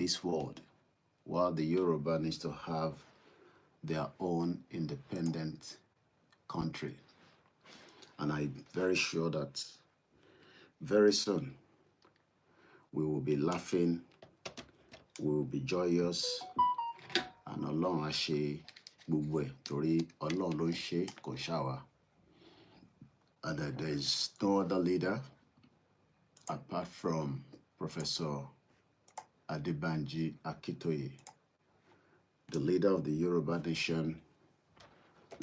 this world, while the Yoruba needs to have their own independent country. And I'm very sure that very soon we will be laughing, we will be joyous, and Ọlọ́run á ṣe gbogbo ẹ̀ torí Ọlọ́run ló ń ṣe kò ṣàwà. And there is no other leader apart from Professor Adebanji Akitoye, the leader of the Yoruba nation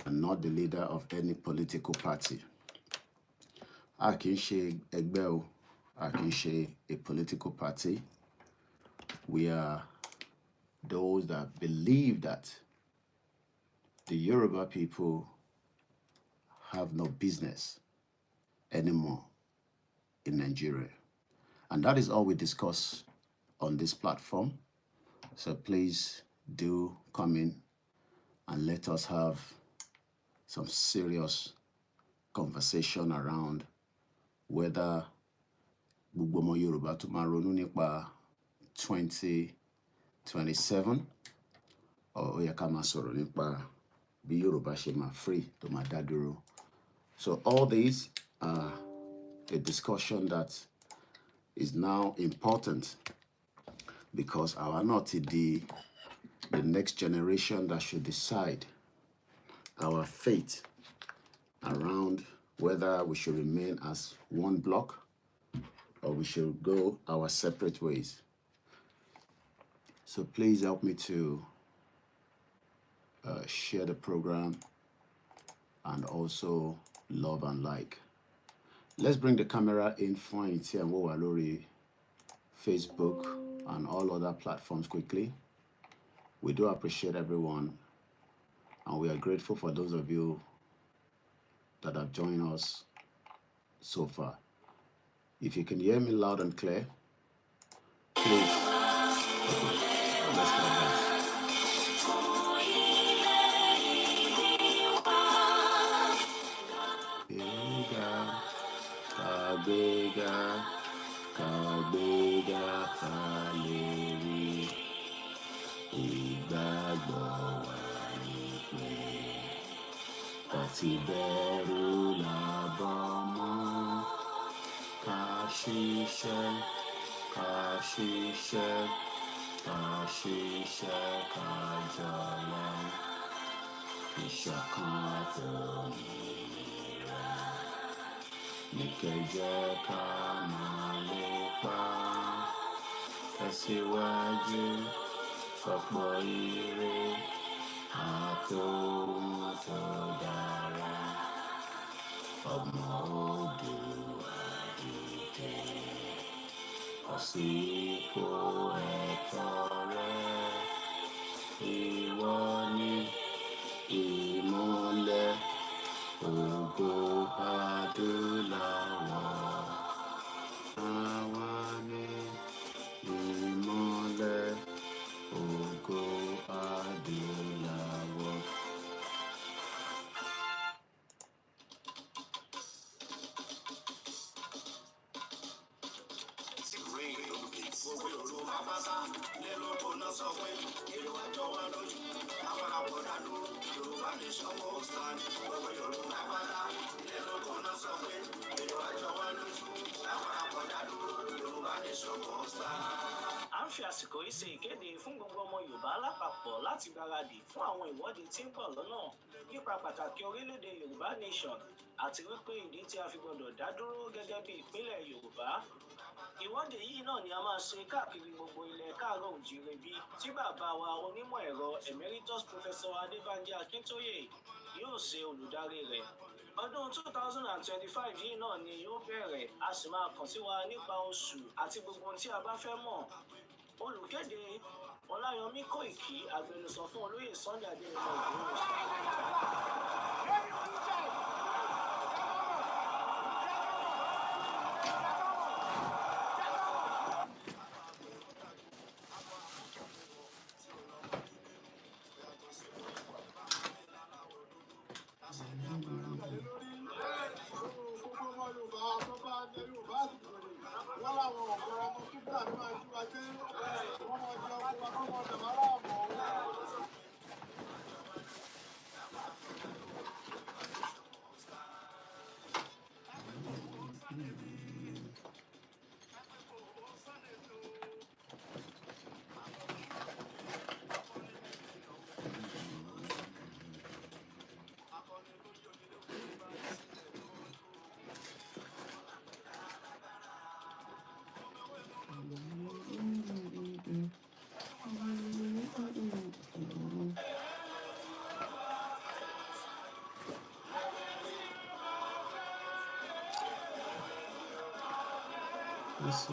and not the leader of any political party. A kì í ṣe ẹgbẹ́ o, a kì í ṣe a political party. We are those that believe that the Yoruba people have no business anymore in Nigeria. And that is all we discuss on this platform. So please do come in and let us have some serious conversation around whether gbogbo ọmọ Yorùbá tó máa ronú nípa 2027 or ó yẹ ká máa sọ̀rọ̀ nípa bí Yorùbá ṣe máa free tó máa dá dúró. So all these are a discussion that is now important because our not the next generation that should decide our fate around whether we should remain as one block or we should go our separate ways. So please help me to share the program and also love and like. Let's bring the camera in for Inti and Wowalori, Facebook and all other platforms quickly. We do appreciate everyone and we are grateful for those of you that have joined us so far. If you can hear me loud and clear, please. Okay, let's start that. Kabega, kabega, kaleri, ìgbàgbọ́ wa ni pé ọtí bẹ̀rù làbọ̀ mọ́. Ká ṣiṣẹ́, ká ṣiṣẹ́, ká ṣiṣẹ́, ká jọlọ. Ìṣọ̀kan àtòmìnira ní kẹjẹ ká máa lépa. Tẹ̀síwájú fọ̀pọ̀ ire àtòhun tó dára. Ọmọ Oòduà dìde, bọ́ sípò ẹ̀tọ́ rẹ. Ìwọ ni ìmọ́lẹ̀ ògo adúláwọ̀. Àwa ni ìmọ́lẹ̀ ògo adúláwọ̀. À ń fi àsìkò yìí ṣe ìkéde fún gbogbo ọmọ Yorùbá lápapọ̀ láti gbáradì fún àwọn ìwọ́de tí ń bọ̀ lọ́nà nípa pàtàkì orílẹ̀-èdè Yorùbá Nation àti wípé ìdí tí a fi gbọdọ̀ dá dúró gẹ́gẹ́ bí ìpínlẹ̀ Yorùbá. Ìwọ́de yìí náà ni a máa ṣe káàkiri gbogbo ilẹ̀ káàárọ̀ òjíire bí tí bàbá wa onímọ̀ ẹ̀rọ Emeritus Professor Adebanji Akintoye yóò ṣe olùdarí rẹ̀. Ọdún 2025 yìí náà ni yóò bẹ̀rẹ̀, a sì máa kàn sí wa nípa oṣù àti gbogbo ohun tí a bá fẹ́ mọ̀. Olùkéde Ọláyọmí Kóìkì, agbẹnusọ fún olóyè Sunday Adéyẹmọ Ìgbòho. wọ́n láwọn ọ̀gọ̀rọ̀ ọmọ tó gbà ní máa jí wa gbé wọ́n máa jẹ Let's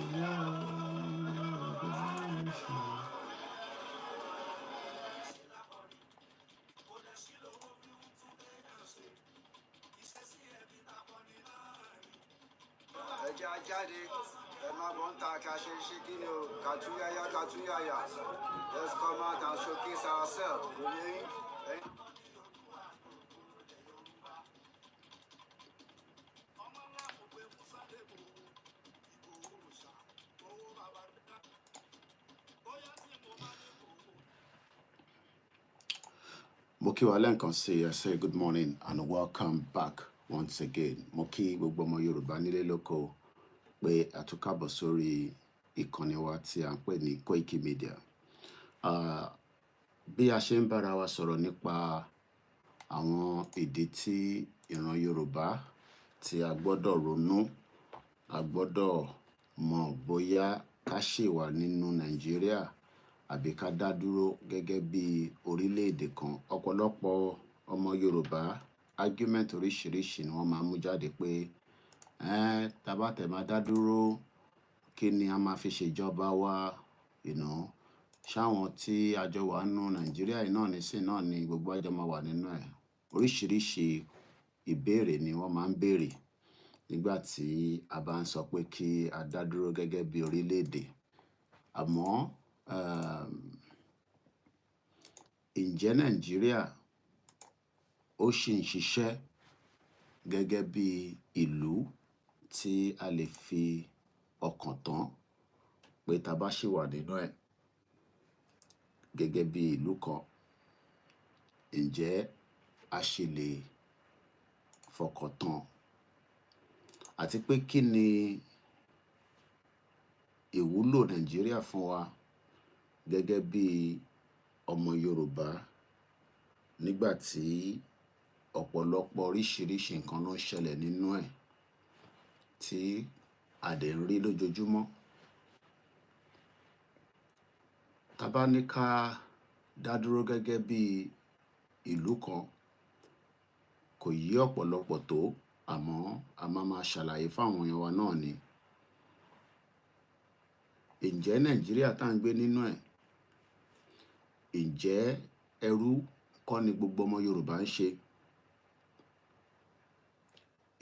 come out and showcase ourselves. Moki Walenkan say, I say good morning and welcome back once again. Moki gbogbo ọmọ Yorùbá nílé lóko pé àtúkàbọ̀ sórí ìkànnì wa tí à ń pè ní Koikimedia. Bí a ṣe ń bára wa sọ̀rọ̀ nípa àwọn ìdí tí ìran Yorùbá tí a gbọ́dọ̀ ronú, a gbọ́dọ̀ mọ̀ bóyá ká ṣì wà nínú Nàìjíríà àbí ká dá dúró gẹ́gẹ́ bí orílẹ̀-èdè kan. Ọ̀pọ̀lọpọ̀ ọmọ Yorùbá argument oríṣiríṣi ni wọ́n máa ń mú jáde pé tá bá tẹ̀ máa dá dúró, kí ni a máa fi ṣèjọba wa, ṣáwọn tí a jọ wà nínú Nàìjíríà yìí náà nísìn náà ni gbogbo àjọ máa wà nínú ẹ̀. Oríṣiríṣi ìbéèrè ni wọ́n máa ń béèrè nígbà tí a bá ń sọ pé kí a dá dúró gẹ́gẹ́ bí orílẹ̀-èdè. Àmọ́ ǹjẹ́ Nàìjíríà ó ṣì ń ṣiṣẹ́ gẹ́gẹ́ bí ìlú tí a lè fi ọkàn tán pé tá bá ṣì wà nínú ẹ̀ gẹ́gẹ́ bí ìlú kan, ǹjẹ́ a ṣì lè fọkàn tán? Àti pé kí ni ìwúlò Nàìjíríà fún wa gẹ́gẹ́ bí ọmọ Yorùbá nígbà tí ọ̀pọ̀lọpọ̀ oríṣiríṣi nǹkan ló ń ṣẹlẹ̀ nínú ẹ̀ tí a dẹ̀ ń rí lójoojúmọ́. Tá bá ní ká dá dúró gẹ́gẹ́ bí ìlú kan, kò yé ọ̀pọ̀lọpọ̀ tó, àmọ́ a máa ṣàlàyé fáwọn èèyàn wa náà ni. Ǹjẹ́ Nàìjíríà tá ń gbé nínú ẹ̀, ǹjẹ́ ẹrú kọ́ ni gbogbo ọmọ Yorùbá ń ṣe?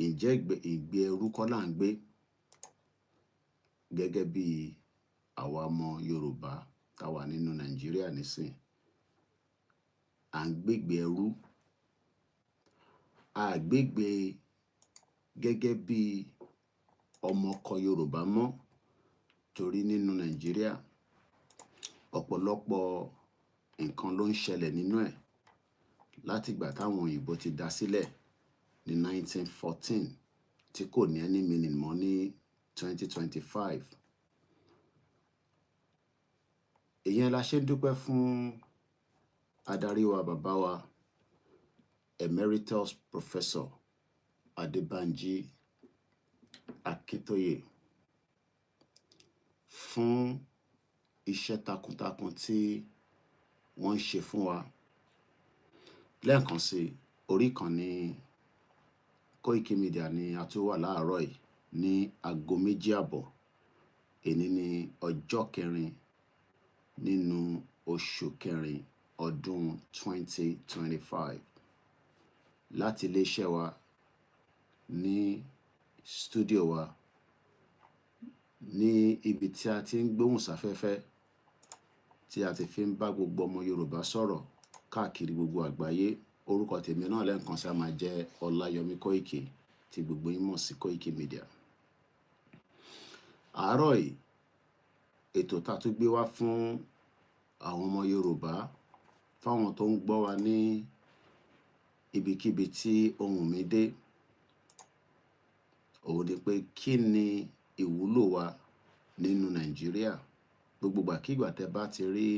Ǹjẹ́ ìgbé ẹrú kọ́ là ń gbé gẹ́gẹ́ bí àwa ọmọ Yorùbá tá wà nínú Nàìjíríà nísìn? À ń gbégbé ẹrú, a gbégbé gẹ́gẹ́ bí ọmọ ọkọ Yorùbá mọ́, torí nínú Nàìjíríà ọ̀pọ̀lọpọ̀ nǹkan ló ń ṣẹlẹ̀ nínú ẹ̀ látìgbà táwọn òyìnbó ti dá sílẹ̀ ní 1914 tí kò ní any meaning mọ́ ní 2025. Ìyẹn la ṣe ń dúpẹ́ fún adarí wa, bàbá wa Emeritus Professor Adébánjí Akíntóyè fún iṣẹ́ takuntakun tí wọ́n ń ṣe fún wa. Lẹ́ẹ̀kan sí, orí ìkànnì Koikimedia ni a tún wà láàárọ̀ yìí ní aago 2:30. Èní ni ọjọ́ 4 nínú oṣù 4 ọdún 2025. Láti iléeṣẹ́ wa ní stúdíò wa ní ibi tí a ti ń gbóhùn sáfẹ́fẹ́ tí a ti fi ń bá gbogbo ọmọ Yorùbá sọ̀rọ̀ káàkiri gbogbo àgbáyé. Orúkọ tèmi náà lẹ́ẹ̀kan sí a máa jẹ́ Ọláyọmí Kóìkì tí gbogbo yín mọ̀ sí Koikimedia. Àárọ̀ yìí ètò tá tún gbé wá fún àwọn ọmọ Yorùbá, fáwọn tó ń gbọ́ wa ní ibikíbi tí ohùn mi dé, òun ni pé kí ni ìwúlò wa nínú Nàìjíríà? Gbogbo ìgbàkígbà tẹ́ bá ti rí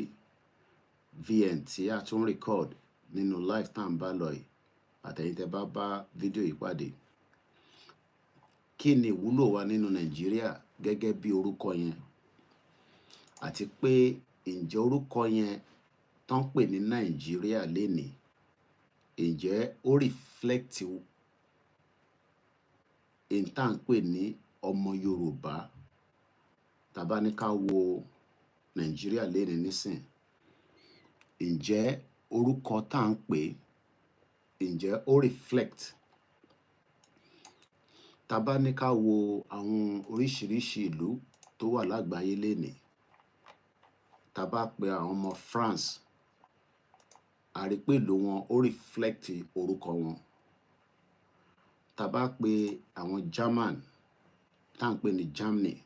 VN tí a tún record nínú live tá ń bá lọ yìí, àtẹ̀yìn tẹ́ bá bá fídíò yìí pàdé, kí ni ìwúlò wa nínú Nàìjíríà gẹ́gẹ́ bí orúkọ yẹn? Àti pé ǹjẹ́ orúkọ yẹn tán pè ní Nàìjíríà lénìí, ǹjẹ́ ó reflect in tá ń pè ní ọmọ Yorùbá tàbá ní ká wo Nàìjíríà lénìí nísìn, ǹjẹ́ orúkọ tá à ń pè ǹjẹ́ ó reflect? Tàbá ní ká wo àwọn oríṣiríṣi ìlú tó wà lágbàáyé lénìí, tàbá pe àwọn ọmọ France, a rí pé ìlú wọn ó reflect orúkọ wọn. Tàbá pe àwọn German tá à ń pè ní Germany,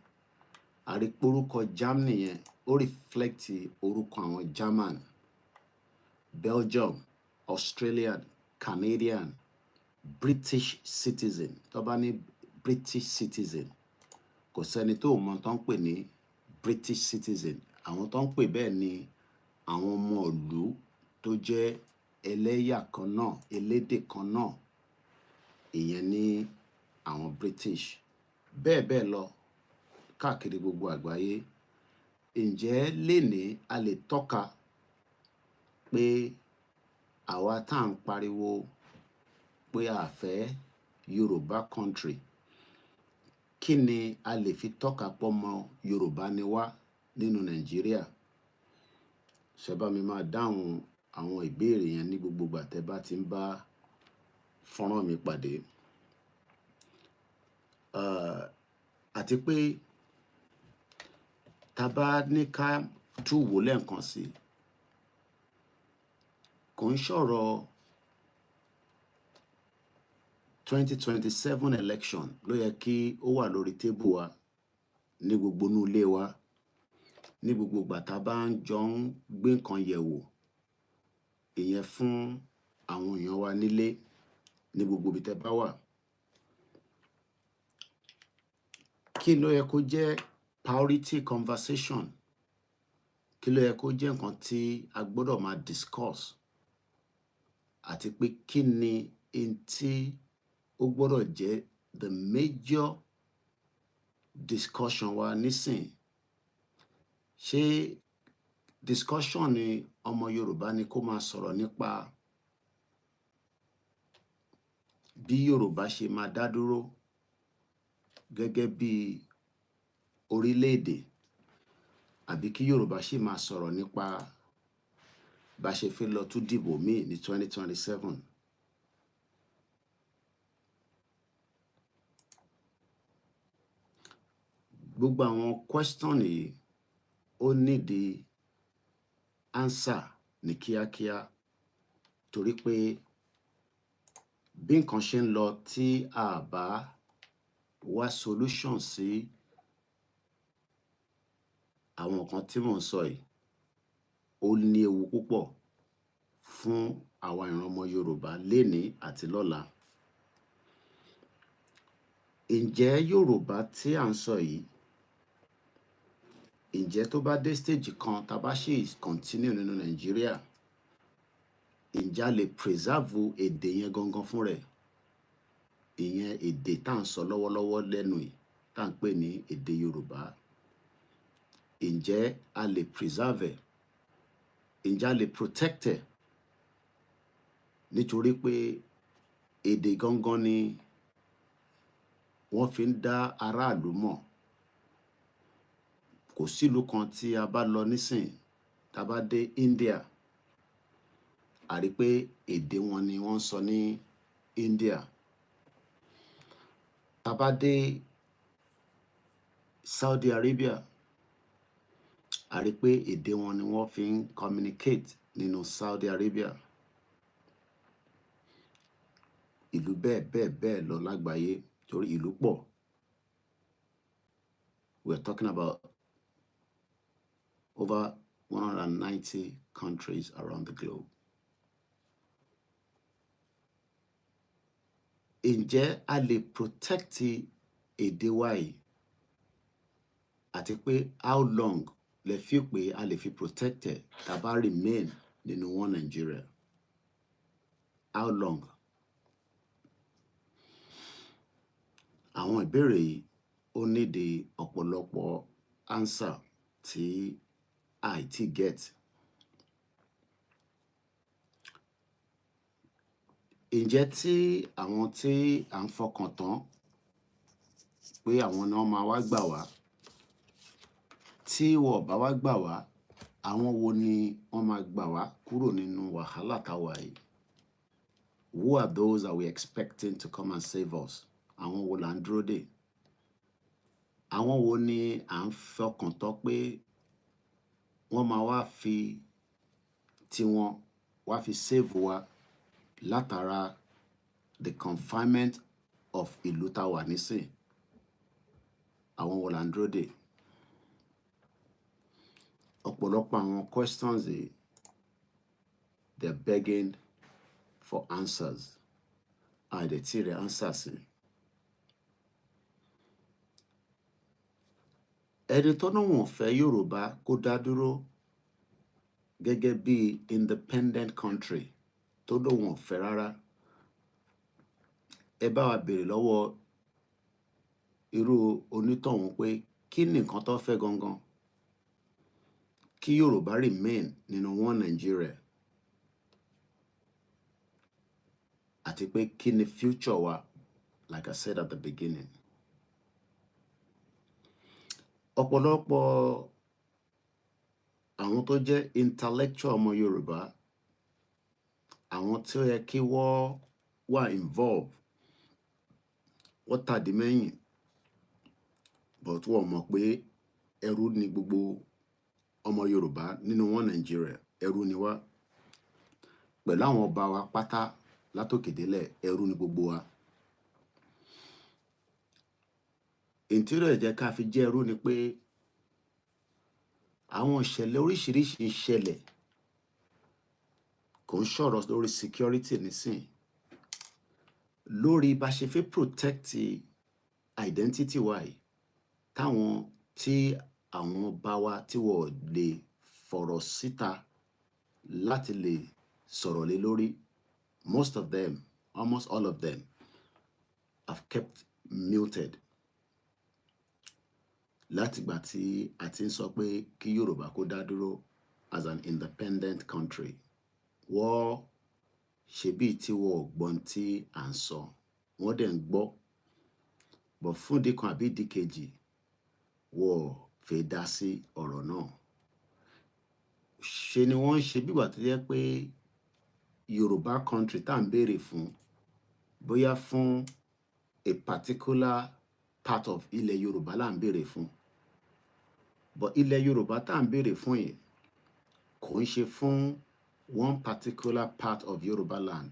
a rí pé orúkọ Germany yẹn ó reflect orúkọ àwọn German. Belgium, Australian, Canadian, British citizen. Tó bá ní British citizen, kò sẹ́ni tó mọ̀ tó ń pè ní British citizen. Àwọn tó ń pè bẹ́ẹ̀ ni àwọn ọmọ ìlú tó jẹ́ ẹlẹ́yà kan náà, elédè kan náà, ìyẹn ní àwọn British. Bẹ́ẹ̀ bẹ́ẹ̀ lọ káàkiri gbogbo àgbáyé. Ǹjẹ́ lénìí a lè tọ́ka pé àwa tá à ń pariwo pé a fẹ́ Yorùbá country, kí ni a lè fi tọ́ka pọ́mọ Yorùbá ni wá nínú Nàìjíríà? Ṣé bá mi máa dáhùn àwọn ìbéèrè yẹn ní gbogbo ìgbà tẹ́ bá ti ń bá fọ́nrán mi pàdé. Àti pé tá bá ní ká tún wò lẹ́ẹ̀kan sí, kò ń sọ̀rọ̀ 2027 election ló yẹ kí ó wà lórí tébù wa ní gbogbo inú ilé wa, ní gbogbo ìgbà tá bá ń jọ ń gbé nǹkan yẹ̀wò, ìyẹn fún àwọn èèyàn wa nílé ní gbogbo ibi tẹ́ bá wà. Kí ló yẹ kó jẹ́ priority conversation? Kí ló yẹ kó jẹ́ nǹkan tí a gbọ́dọ̀ máa discuss? Àti pé kí ni n tí ó gbọ́dọ̀ jẹ́ the major discussion wa nísìn? Ṣé discussion ni ọmọ Yorùbá ni kó máa sọ̀rọ̀ nípa bí Yorùbá ṣe máa dá dúró gẹ́gẹ́ bí orílẹ̀-èdè, àbí kí Yorùbá ṣì máa sọ̀rọ̀ nípa bá ṣe fẹ́ lọ tún dìbò míì ní 2027? Gbogbo àwọn question yìí ó nídìí answer ní kíákíá, torí pé bí nǹkan ṣe ń lọ tí a bá wá solution sí àwọn nǹkan tí mò ń sọ yìí, ó ní ewu púpọ̀ fún àwa ìran ọmọ Yorùbá lénìí àti lọ́la. Ǹjẹ́ Yorùbá tí à ń sọ yìí, ǹjẹ́ tó bá dé stage kan tá bá ṣì continue nínú Nàìjíríà, ǹjẹ́ a lè preserve èdè yẹn gangan fún rẹ̀? Ìyẹn èdè tá à ń sọ lọ́wọ́lọ́wọ́ lẹ́nu yìí tá à ń pè ní èdè Yorùbá. Ǹjẹ́ a lè preserve ẹ̀? Ǹjẹ́ a lè protect ẹ̀? Nítorí pé èdè gangan ni wọ́n fi ń dá aráàlú mọ̀. Kò sílùú kan tí a bá lọ nísìn, tá bá dé India, a rí pé èdè wọn ni wọ́n ń sọ ní India. Tá bá dé Saudi Arabia, a rí pé èdè wọn ni wọ́n fi ń communicate nínú Saudi Arabia. Ìlú bẹ́ẹ̀ bẹ́ẹ̀ bẹ́ẹ̀ lọ lágbàáyé, torí ìlú pọ̀. We're talking about over 190 countries around the globe. Ǹjẹ́ a lè protect èdè wa yìí? Àti pé how long lẹ feel pé a lè fi protect ẹ̀ tá bá remain nínú one Nigeria? How long? Àwọn ìbéèrè yìí ó nídìí ọ̀pọ̀lọpọ̀ answer tí I ti get. Ǹjẹ́ tí àwọn tí à ń fọkàn tán pé àwọn náà máa wá gbà wá, tí wọ́n bá wá gbà wá, àwọn wo ni wọ́n máa gbà wá kúrò nínú wàhálà táwa yìí? Who are those that we expecting to come and save us? Àwọn wo là ń dúró dè? Àwọn wo ni à ń fọkàn tán pé wọ́n máa wá fi tiwọn wá fi save wa látara the confinement of ìlú tá wà nísìn? Àwọn wo là ń dúró dè? Ọ̀pọ̀lọpọ̀ àwọn questions yìí, they're begging for answers. Àìdẹ̀tí rẹ̀ answer sí. Ẹni tó náà wọ́n fẹ́ Yorùbá kó dá dúró gẹ́gẹ́ bí independent country tó náà wọ́n fẹ́ rárá. Ẹ bá wa béèrè lọ́wọ́ irú onítọ̀hún pé kí ni nǹkan tó fẹ́ gangan? Kí Yorùbá remain nínú one Nigeria. Àti pé kí ni future wa, like I said at the beginning. Ọ̀pọ̀lọpọ̀ àwọn tó jẹ́ intellectual ọmọ Yorùbá, àwọn tí ó yẹ kí wọ́n wà involved, wọ́n tàdí mẹ́yìn, but wọ́n mọ̀ pé ẹrú ni gbogbo ọmọ Yorùbá nínú one Nigeria. Ẹrú ni wá. Pẹ̀lú àwọn ọba wa pátá látòkèdélẹ̀, ẹrú ni gbogbo wa. Ìtírọ̀ ẹ̀jẹ̀ ká fi jẹ́ ẹrú ni pé àwọn ìṣẹ̀lẹ̀ oríṣiríṣi ń ṣẹlẹ̀, kò ń sọ̀rọ̀ lórí security nísìn, lórí bá ṣe fẹ́ protect identity wa yìí, táwọn tí àwọn ọba wa tí wọ́n lè fọ̀rọ̀ síta láti lè sọ̀rọ̀ lé lórí. Most of them, almost all of them, have kept muted. Látìgbà tí a ti ń sọ pé kí Yorùbá kó dá dúró as an independent country, wọ́n ṣe bíi tí wọ́n ò gbọ́n tí à ń sọ. Wọ́n dẹ̀ ń gbọ́, but fún ìdí kan àbí ìdí kejì, wọ́n fẹ́ dá sí ọ̀rọ̀ náà. Ṣe ni wọ́n ń ṣe bí ìgbà tó jẹ́ pé Yorùbá country tá à ń béèrè fún, bóyá fún a particular part of ilẹ̀ Yorùbá là ń béèrè fún. But ilẹ̀ Yorùbá tá à ń béèrè fún yìí kò ń ṣe fún one particular part of Yorùbá land.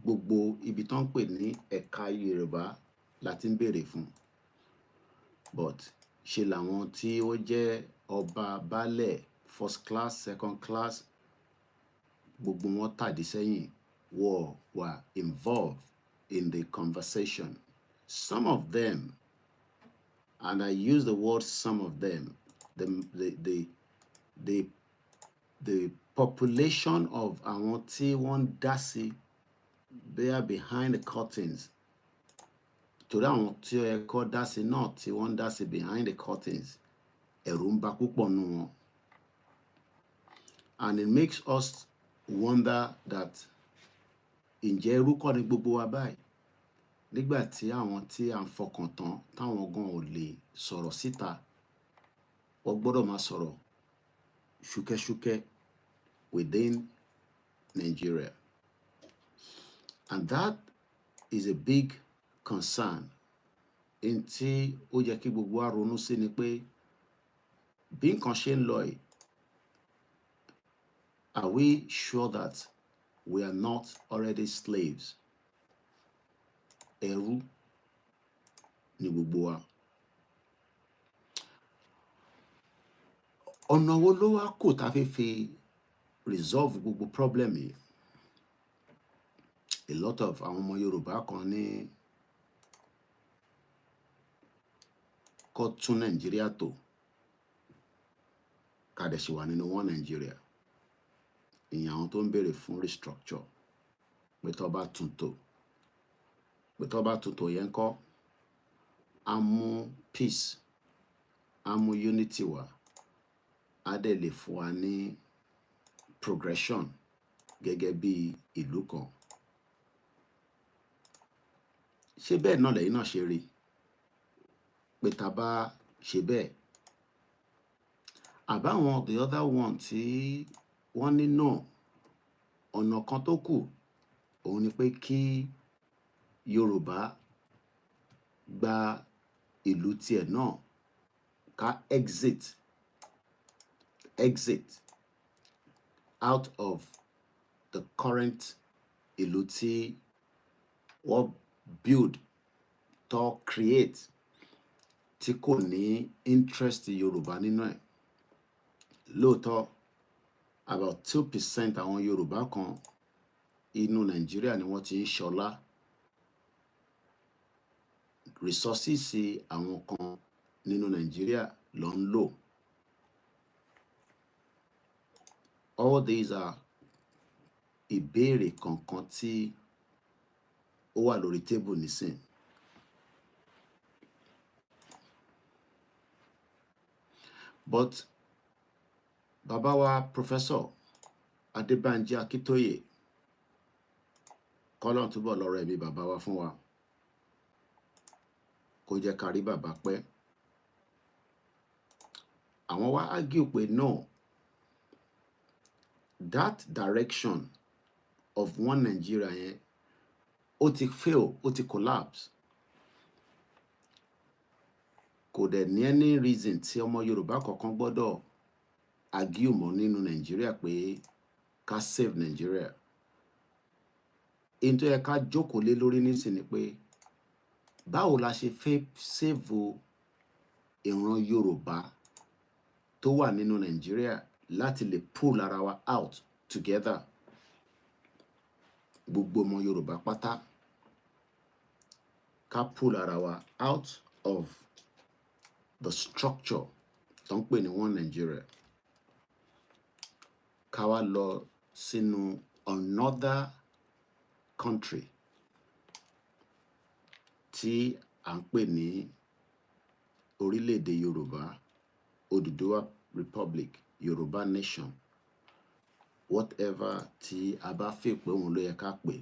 Gbogbo ibi tó ń pè ní ẹ̀ka Yorùbá la ti ń béèrè fún. But ṣe làwọn tí ó jẹ́ ọba baálẹ̀ first class, second class, gbogbo wọn tàdí sẹ́yìn, wọ́n were involved in the conversation. Some of them, and I use the word some of them, the population of àwọn tí wọ́n dá sí, they are behind the curtains. Torí àwọn tí ó yẹ kó dá sí náà tí wọ́n dá sí behind the curtains, ẹ̀rù ń bà púpọ̀ nínú wọn. And it makes us wonder that ǹjẹ́ irú kọ́ ni gbogbo wa báyìí? Nígbà tí àwọn tí à ń fọkàn tán táwọn gan ò lè sọ̀rọ̀ síta, wọ́n gbọ́dọ̀ máa sọ̀rọ̀ ṣúkẹ́ṣúkẹ́ within Nigeria. And that is a big concern. In tí ó yẹ kí gbogbo wa ronú sí ni pé bí nǹkan ṣe ń lọ yìí, are we sure that we are not already slaves? Ẹrú ni gbogbo wa. Ọ̀nà wo ló wá kù tá fi fi resolve gbogbo problem yìí? A lot of àwọn ọmọ Yorùbá kan ní kó tún Nàìjíríà tò, ká dẹ̀ ṣì wà nínú one Nigeria. Ìyẹn àwọn tó ń béèrè fún restructure, pé tó bá tún tò, pé tó bá tún tò yẹn kọ́, á mú peace, á mú unity wá, á dẹ̀ lè fún wa ní progression gẹ́gẹ́ bí ìlú kan. Ṣé bẹ́ẹ̀ náà lẹ́yìn náà ṣe rí? Pé tá bá ṣe bẹ́ẹ̀, àbáwọn the other one tí wọ́n ní náà ọ̀nà kan tó kù òun ni pé kí Yorùbá gba ìlú tiẹ̀ náà ká exit out of the current ìlú tí wọ́n build tó create tí kò ní interest Yorùbá nínú ẹ̀. Lóòótọ́ about 2% àwọn Yorùbá kan inú Nàìjíríà ni wọ́n ti ń ṣọlá. Resources àwọn kan nínú Nàìjíríà ló ń lò. All these are ìbéèrè kankan tí ó wà lórí table nísìn. But bàbá wa Professor Adébánjí Akíntóyè kọ́lọ́n túbọ̀ lọ́rọ̀ ẹ̀mí bàbá wa fún wa kó jẹ́ ká rí bàbá pẹ́. Àwọn wá argue pé no, that direction of one Nigeria yẹn ó ti fail, ó ti collapse. Kò dẹ̀ ní any reason tí ọmọ Yorùbá kankan gbọ́dọ̀ argue mọ́ nínú Nigeria pé ká save Nigeria. Èyí tó yẹ ká jókòó lé lórí nísìn ni pé báwo la ṣe fẹ́ save ìran Yorùbá tó wà nínú Nigeria láti lè pull ara wa out together. Gbogbo ọmọ Yorùbá pátá ká pull ara wa out of the structure tó ń pè ní one Nigeria. Ká wá lọ sínú another country tí à ń pè ní orílẹ̀-èdè Yorùbá, Odùduwà Republic, Yorùbá Nation, whatever tí a bá fẹ́ pé òun ló yẹ ká pè.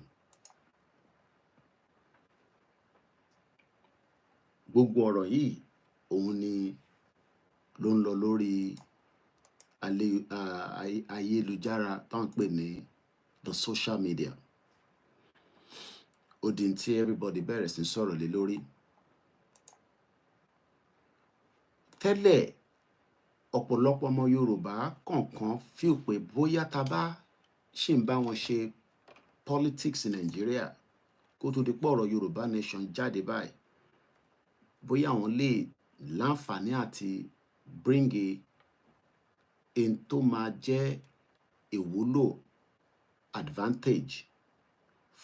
Gbogbo ọ̀rọ̀ yìí òun ni ló ń lọ lórí ayélujára tó ń pè ní the social media. Ó di tí everybody bẹ̀rẹ̀ sí sọ̀rọ̀ lé lórí. Tẹ́lẹ̀ ọ̀pọ̀lọpọ̀ ọmọ Yorùbá kọ̀ọ̀kan feel pé bóyá tá bá ṣì ń bá wọn ṣe politics in Nigeria kó tó di pé ọ̀rọ̀ Yorùbá Nation jáde báyìí, bóyá àwọn lè láǹfààní àti bring in tó máa jẹ́ ìwúlò advantage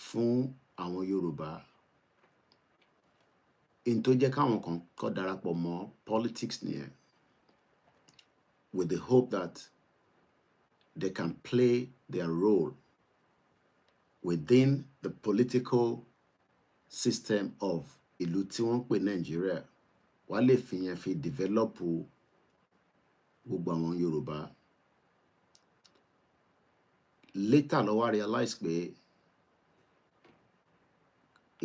fún àwọn Yorùbá. In tó jẹ́ káwọn kan kó darapọ̀ mọ́ politics nìyẹn, with the hope that they can play their role within the political system of ìlú tí wọ́n ń pè Nigeria. Wá lè fi yẹn fi develop gbogbo àwọn Yorùbá. Later ló wá realize pé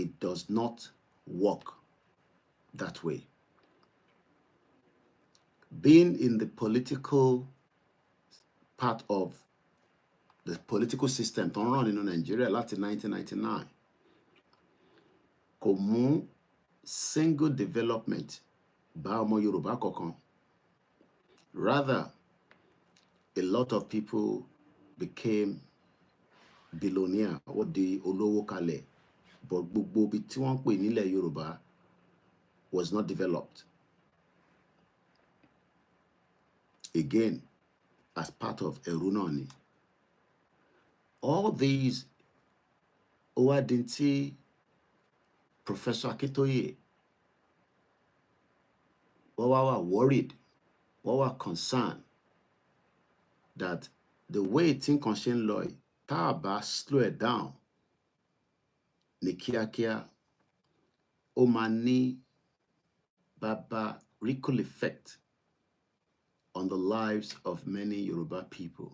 it does not work that way. Being in the political part of the political system tó ń run nínú Nigeria láti 1999 kò mú single development bá ọmọ Yorùbá kankan. Rather, a lot of people became billionaire, ó di olówó kalẹ̀, but gbogbo ibi tí wọ́n pè nílẹ̀ Yorùbá was not developed. Again, as part of ẹ̀rú náà ni. All these ó wá di tí Professor Akíntóyè wọ́n wá worried, wọ́n wá concerned that the way tí nǹkan ṣe ń lọ yìí, tá a bá slow it down ní kíákíá, ó máa ní bàbá ripple effect on the lives of many Yoruba people.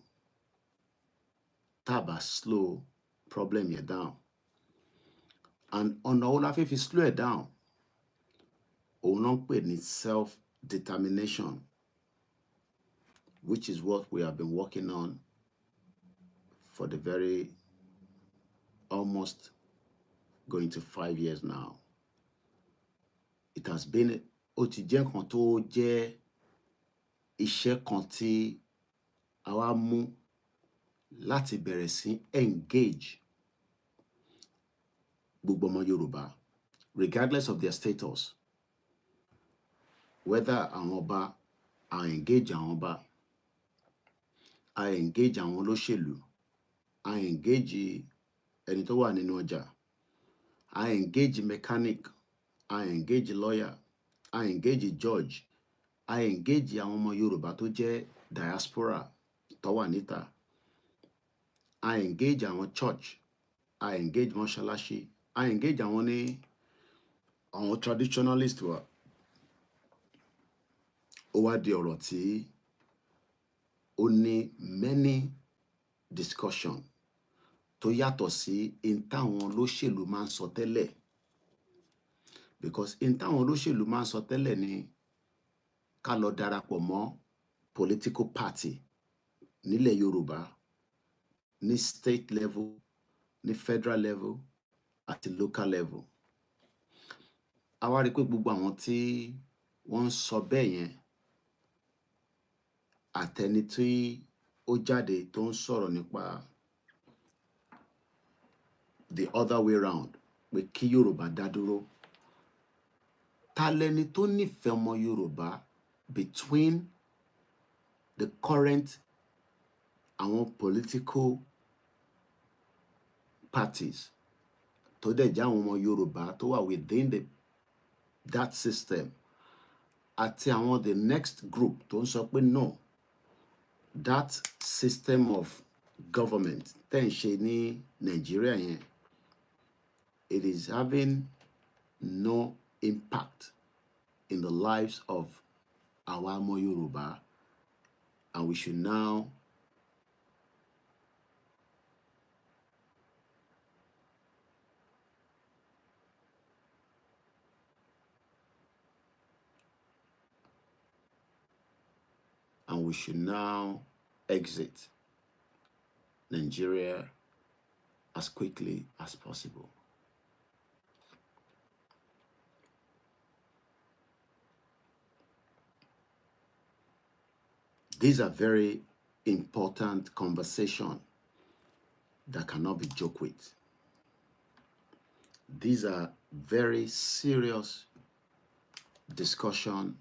Tá a bá slow problem yẹn down. And ọ̀nà wo la fẹ́ fi slow it down? Òun náà ń pè ní self-determination. which is what we have been working on for the very almost going to 5 years now. It has been ó ti jẹ́ nǹkan tó jẹ́ iṣẹ́ kan tí a wá mú láti bẹ̀rẹ̀ sí engage gbogbo ọmọ Yorùbá, regardless of their status, whether àwọn ọba, I engage àwọn ọba, I engage àwọn olóṣèlú, I engage ẹni tó wà nínú ọjà, I engage mechanic, I engage lawyer, I engage judge, I engage àwọn ọmọ Yorùbá tó jẹ́ diaspora tó wà níta, I engage àwọn church, I engage mọ́ṣáláṣí, I engage àwọn traditionalist wa. Ó wá di ọ̀rọ̀ tí ó ní many discussion tó yàtọ̀ sí in táwọn olóṣèlú máa ń sọ tẹ́lẹ̀, because in táwọn olóṣèlú máa ń sọ tẹ́lẹ̀ ni ká lọ darapọ̀ mọ́ political party nílẹ̀ Yorùbá, ní state level, ní federal level àti local level. A wá rí pé gbogbo àwọn tí wọ́n ń sọ bẹ́ẹ̀ yẹn àtẹni tí ó jáde tó ń sọ̀rọ̀ nípa the other way round, pé kí Yorùbá dá dúró. Ta lẹni tó nífẹ̀ẹ́ ọmọ Yorùbá between the current àwọn political parties tó dẹ̀ jẹ́ àwọn ọmọ Yorùbá tó wà within that system àti àwọn the next group tó ń sọ pé no, that system of government tẹ́ ń ṣe ní Nigeria yẹn, it is having no impact in the lives of our ọmọ Yorùbá, and we should now exit Nigeria as quickly as possible. These are very important conversations that cannot be joked with. These are very serious discussions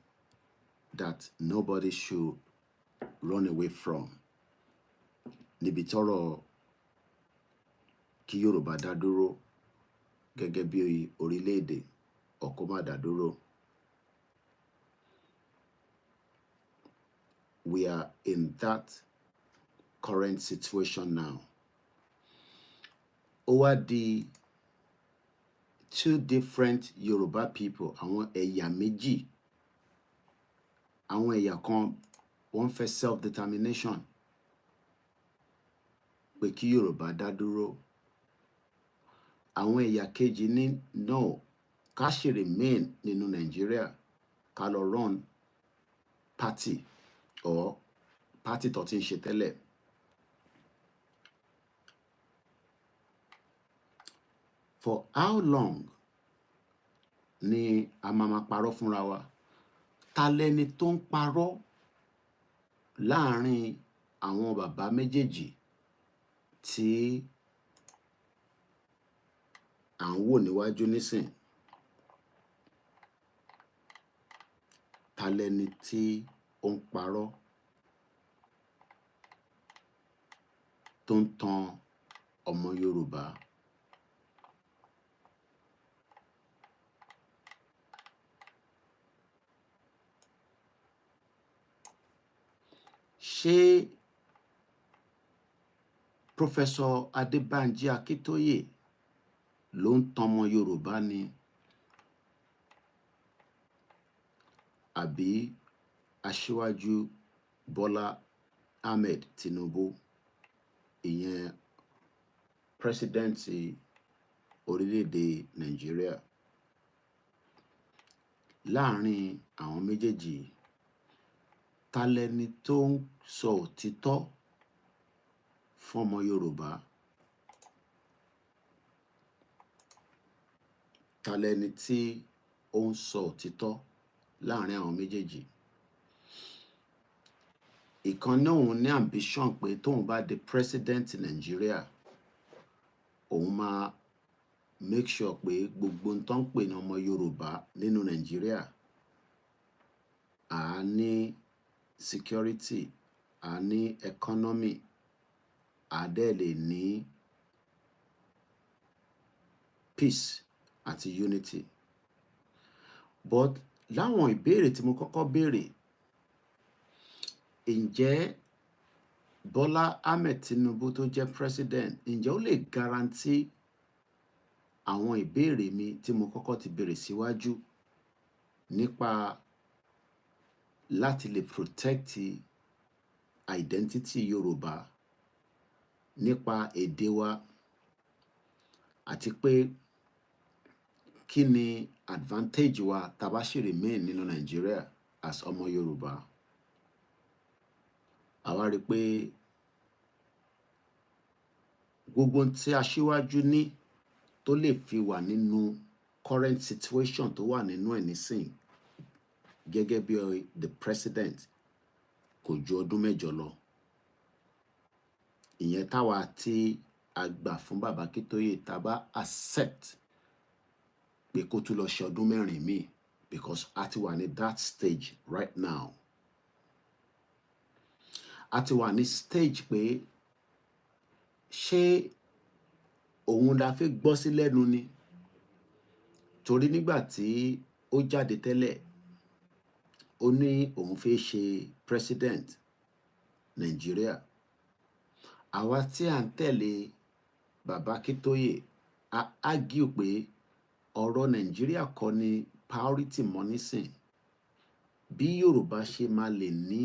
that nobody should run away from. Níbi tọ́rọ̀ kí Yorùbá dá dúró gẹ́gẹ́ bí orílẹ̀-èdè or kó má dá dúró. We are in that current situation now. Ó wá di two different Yoruba people, àwọn ẹ̀yà méjì. Àwọn ẹ̀yà kan wọ́n fẹ́ self-determination, pé kí Yorùbá dá dúró. Àwọn ẹ̀yà kejì ní no, ká ṣì remain nínú Nigeria, ká lọ run party or party tó ti ń ṣe tẹ́lẹ̀. For how long ni a máa parọ́ fúnra wa? Ta lẹni tó ń parọ́ láàrin àwọn bàbá méjèèjì tí à ń wò níwájú nísìn? Ta lẹni tí ó ń parọ́ tó ń tan ọmọ Yorùbá? Ṣé Professor Adébánjí Akíntóyè ló ń tan ọmọ Yorùbá ni? Àbí Aṣíwájú Bọ́lá Ahmed Tinubu, ìyẹn pírẹsidẹ́ǹtì orílẹ̀-èdè Nàìjíríà? Láàrin àwọn méjèèjì, ta lẹni tó ń sọ òtítọ́ fún ọmọ Yorùbá, ta lẹni tí ó ń sọ òtítọ́ láàrin àwọn méjèèjì. Ìkan náà òun ní ambition pé tóun bá di president Nàìjíríà, òun máa make sure pé gbogbo ń tán pè ní ọmọ Yorùbá nínú Nàìjíríà à ní security, à ní economy, à dẹ̀ lè ní peace àti unity. But láwọn ìbéèrè tí mo kọ́kọ́ béèrè, ǹjẹ́ Bọ́lá Ahmed Tinubu tó jẹ́ president, ǹjẹ́ ó lè guarantee àwọn ìbéèrè mi tí mo kọ́kọ́ ti béèrè síwájú nípa láti lè protect identity Yorùbá, nípa èdè wa, àti pé kí ni advantage wa tá bá ṣì remain nínú Nàìjíríà as ọmọ Yorùbá. Àwa rí pé gbogbo tí aṣíwájú ní tó lè fi wà nínú current situation tó wà nínú ẹ̀ nísìn gẹ́gẹ́ bí the president kò ju ọdún 8 lọ. Ìyẹn táwa tí a gbà fún bàbá Akíntóyè tá bá accept pé kó tún lọ ṣe ọdún 4 míì, because a ti wà ní that stage right now. A ti wà ní stage pé ṣé òun la fẹ́ gbọ́ sí lẹ́nu ni? Torí nígbà tí ó jáde tẹ́lẹ̀, ó ní òun fẹ́ ṣe president Nàìjíríà. Àwa tí à ń tẹ̀lé bàbá Akíntóyè a argue pé ọ̀rọ̀ Nàìjíríà kọ́ ni priority mọ́ nísìn. Bí Yorùbá ṣe máa lè ní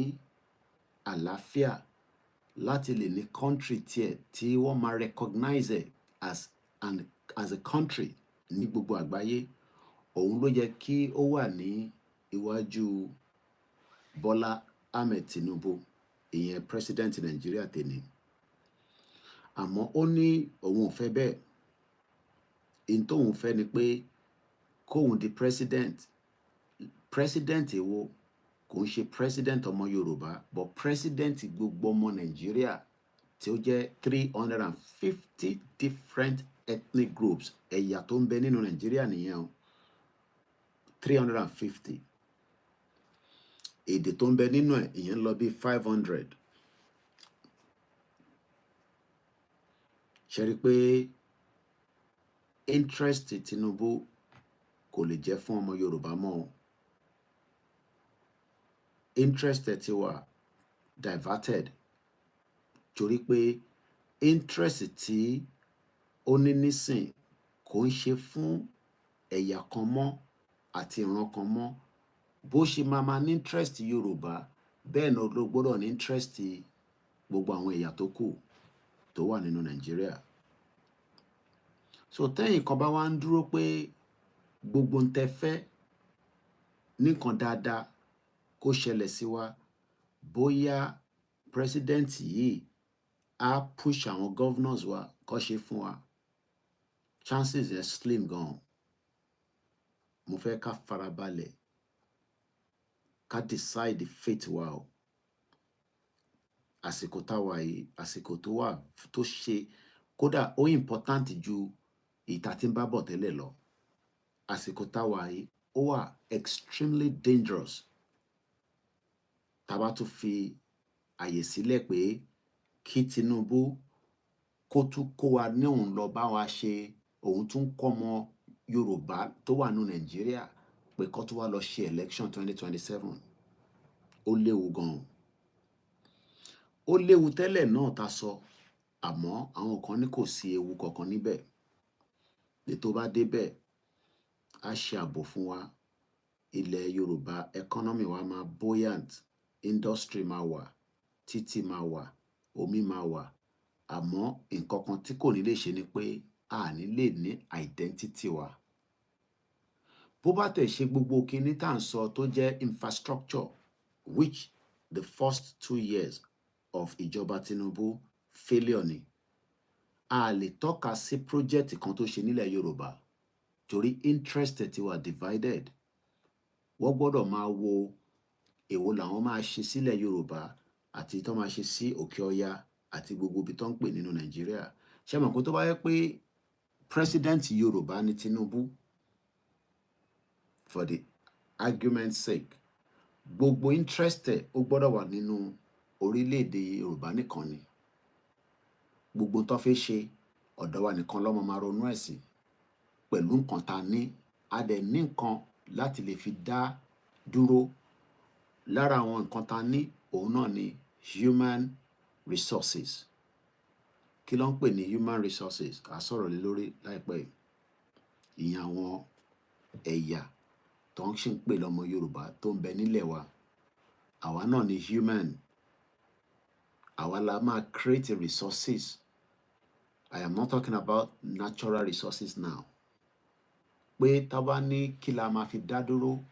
àlàáfíà, láti lè ní country tiẹ̀ tí wọ́n máa recognize it as a country ní gbogbo àgbáyé, òun ló yẹ kí ó wà ní iwájú Bọ́lá Ahmed Tinubu, ìyẹn president Nàìjíríà tèmi. Àmọ́ ó ní òun ò fẹ́ bẹ́ẹ̀. In tóun fẹ́ ni pé kóun di president. President èwo? Kò ń ṣe president ọmọ Yorùbá, but president gbogbo ọmọ Nàìjíríà tí ó jẹ́ 350 different ethnic groups. Ẹ̀yà tó ń bẹ nínú Nàìjíríà nìyẹn o. 350. Èdè tó ń bẹ nínú ẹ̀ ìyẹn lọ bí 500. Ṣé rí pé interest Tinubu kò lè jẹ́ fún ọmọ Yorùbá mọ́ o. Interest ẹ̀ ti wà diverted, torí pé interest tí ó ní nísìn kò ń ṣe fún ẹ̀yà kan mọ́ àti ìran kan mọ́. Bó ṣe máa ní interest Yorùbá, bẹ́ẹ̀ náà ló gbọ́dọ̀ ní interest gbogbo àwọn ẹ̀yà tó kù tó wà nínú Nàìjíríà. So tẹ́yìn kan bá wá ń dúró pé gbogbo ń tẹ́ fẹ́ nìkan dáadáa kó ṣẹlẹ̀ sí wa, bóyá president yìí á push àwọn governors wa kó ṣe fún wa, chances are slim gan. Mo fẹ́ ká farabalẹ̀ ká decide the fate wa o. Àsìkò táwa yìí, àsìkò tó wà tó ṣe kódà ó important ju ìta tí ń bá bọ̀ tẹ́lẹ̀ lọ. Àsìkò táwa yìí ó wà extremely dangerous. Tá bá tún fi àyè sílẹ̀ pé kí Tinubu kó tún kó wa ní òun lọ bá wa ṣe, òun tún kọ́ ọmọ Yorùbá tó wà ní Nàìjíríà pé kó tún wá lọ ṣe election 2027. Ó léwu gan. Ó léwu tẹ́lẹ̀ náà tá sọ, àmọ́ àwọn kan ní kò sí ewu kankan níbẹ̀. Tó bá débẹ̀, á ṣe ààbò fún wa. Ilẹ̀ Yorùbá economy wa máa buoyant, industry máa wà, títì máa wà, omi máa wà. Àmọ́ nǹkan kan tí kò ní lè ṣe ni pé a ní lè ní identity wa. Bó bá tẹ̀ ṣe gbogbo kinní tá ń sọ tó jẹ́ infrastructure, which the first 2 years of ìjọba Tinubu failure ni. A lè tọ́ka sí project kan tó ṣe nílẹ̀ Yorùbá torí interest ti wà divided. Wọ́n gbọ́dọ̀ máa wo èwo làwọn máa ṣe sílẹ̀ Yorùbá àti tó máa ṣe sí Òkè Ọya àti gbogbo ibi tó ń pè nínú Nàìjíríà. Ṣé mọ̀ pé tó bá yẹ pé president Yorùbá ni Tinubu, for the argument's sake, gbogbo interest ó gbọ́dọ̀ wà nínú orílẹ̀-èdè Yorùbá nìkan ni. Gbogbo tó fẹ́ ṣe ọ̀dọ̀ wa nìkan lọ́mọ máa ronú ẹ̀ sí pẹ̀lú nǹkan ta ní. A dẹ̀ ní nǹkan láti lè fi dá dúró. Lára àwọn nǹkan ta ní òun náà ni human resources. Kí ló ń pè ní human resources? A sọ̀rọ̀ lé lórí láìpẹ́ yìí. Ìyẹn àwọn ẹ̀yà tó ń ṣe ń pè lọ́mọ Yorùbá tó ń bẹ nílẹ̀ wa. Àwa náà ni human. Àwa la máa create resources. I am not talking about natural resources now. Pé tá bá ní kí la máa fi dá dúró,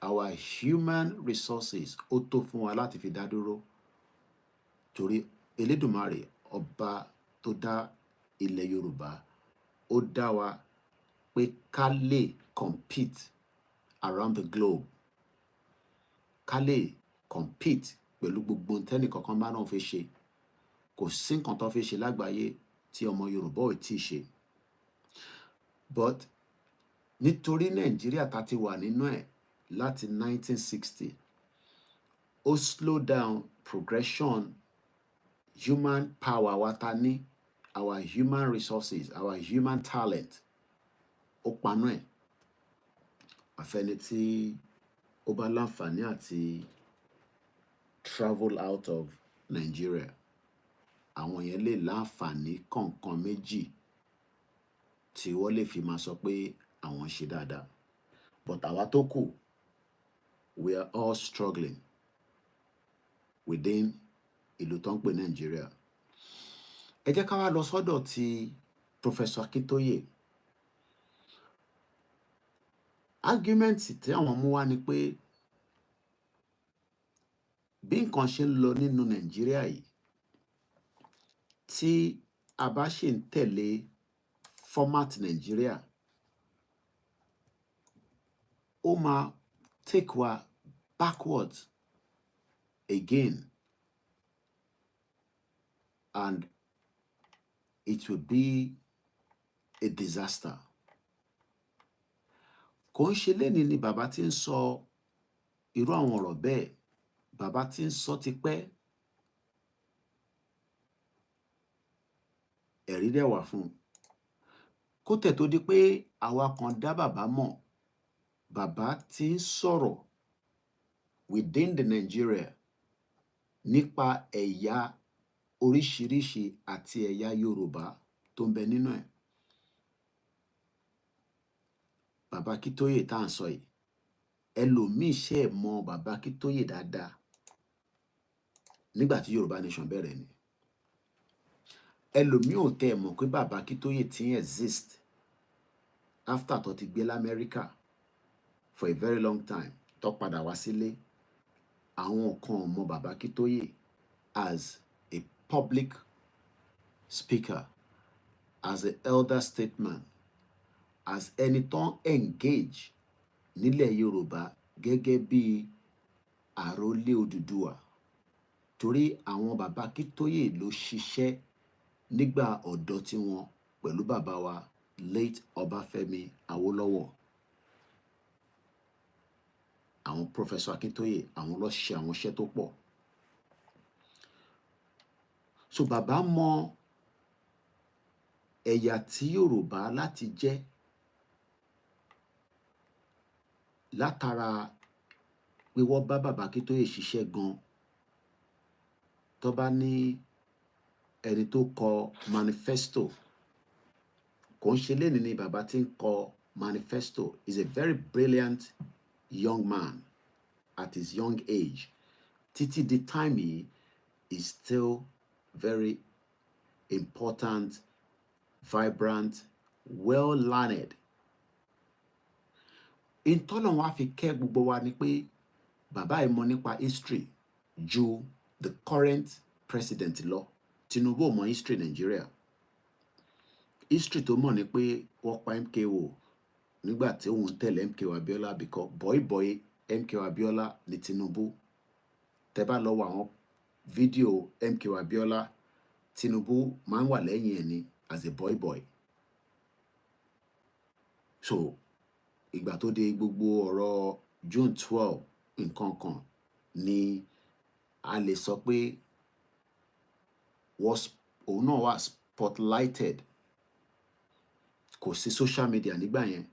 our human resources ó tó fún wa láti fi dá dúró. Torí Elédùmarè ọba tó dá ilẹ̀ Yorùbá, ó dá wa pé ká lè compete around the globe. Ká lè compete pẹ̀lú gbogbo tẹ́nì kankan bá náà fẹ́ ṣe. Kò sí nǹkan tó fẹ́ ṣe lágbàáyé tí ọmọ Yorùbá ò tí ì ṣe. But nítorí Nàìjíríà ta ti wà nínú ẹ̀ láti 1960, ó slow down progression human power wa ta ní, our human resources, our human talent. Ó panú ẹ̀. Àfẹ́ni tí ó bá láǹfààní àti travel out of Nigeria, àwọn yẹn lè láǹfààní kọ̀ọ̀kan méjì tí wọ́n lè fi máa sọ pé àwọn ṣe dáadáa. But àwa tó kù, we are all struggling within ìlú tó ń pè Nigeria. Ẹ jẹ́ ká wá lọ sọ́dọ̀ ti Professor Akintoye. Argument tí àwọn mú wá ni pé bí nǹkan ṣe ń lọ nínú Nàìjíríà yìí, tí a bá ṣe ń tẹ̀lé format Nàìjíríà, ó máa take wa backwards again, and it will be a disaster. Kò ń ṣe lénìí ni bàbá tí ń sọ irú àwọn ọ̀rọ̀ bẹ́ẹ̀. Bàbá tí ń sọ ti pẹ́. Ẹ̀rí dẹ̀ wà fún un. Kó tẹ̀ tó di pé àwa kan dá bàbá mọ̀, bàbá tí ń sọ̀rọ̀ within the Nigeria nípa ẹ̀yà oríṣiríṣi àti ẹ̀yà Yorùbá tó ń bẹ nínú ẹ̀. Bàbá Akintoye tá à ń sọ yìí, ẹlòmíì ṣe é mọ bàbá Akintoye dáadáa nígbà tí Yorùbá nation bẹ̀rẹ̀ ni. Ẹlòmíì ò tẹ́ ẹ̀ mọ̀ pé bàbá Akintoye ti ń exist after tó ti gbé l'Amẹ́ríkà for a very long time, tó padà wá sílé. Àwọn kan ò mọ bàbá Akintoye as a public speaker, as an elder statesman, as ẹni tó ń engage nílẹ̀ Yorùbá gẹ́gẹ́ bí àrólé Odùduwà. Torí àwọn bàbá Akintoye ló ṣiṣẹ́ nígbà ọ̀dọ́ tí wọn pẹ̀lú bàbá wa late Ọbáfẹ́mi Awólọ́wọ̀. Àwọn Professor Akintoye, àwọn ló ṣe àwọn iṣẹ́ tó pọ̀. So bàbá mọ ẹ̀yà tí Yorùbá láti jẹ́ látara pé wọ́n bá bàbá Akintoye ṣiṣẹ́ gan. Tó bá ní ẹni tó kọ manifesto, kò ń ṣe lénìí ni bàbá tí ń kọ manifesto. Is a very brilliant young man at his young age. Títí di time yìí is still very important, vibrant, well learned. Ìtọ́nà wa fi kẹ́ gbogbo wa ni pé bàbá yìí mọ̀ nípa history. ju the current president lọ. Tinubu ò mọ history Nigeria. History tó mọ̀ ni pé wọ́n pa MKO nígbà tí òun tẹ̀lé MKO Abiola because boy MKO Abiola ni Tinubu. Tẹ́ bá lọ wo àwọn fídíò MKO Abiola, Tinubu máa ń wà lẹ́yìn ẹ̀ ni as a boy. So ìgbà tó dé gbogbo ọ̀rọ̀ June 12 nǹkan kan ni a lè sọ pé òun náà wà spotlighted. Kò sí social media nígbà yẹn,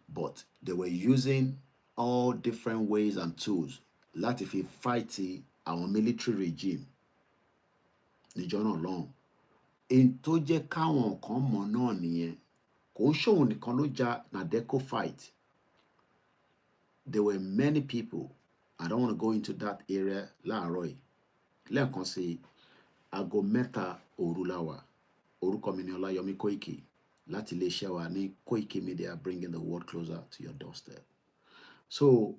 but they were using all different ways and tools láti fi fight àwọn military regime níjọ́ náà lọ́hùn. Èyí tó jẹ́ káwọn kan mọ̀ náà nìyẹn. Kò ń ṣòun nìkan ló ja Nadeco fight. There were many people. I don't want to go into that area láàárọ̀ yìí. Lẹ́ẹ̀kan sí aago mẹ́ta òru la wà. Orúkọ mi ni Olayomi Koiki láti iléeṣẹ́ wa ní Koikimedia, bringing the world closer to your doorstep. So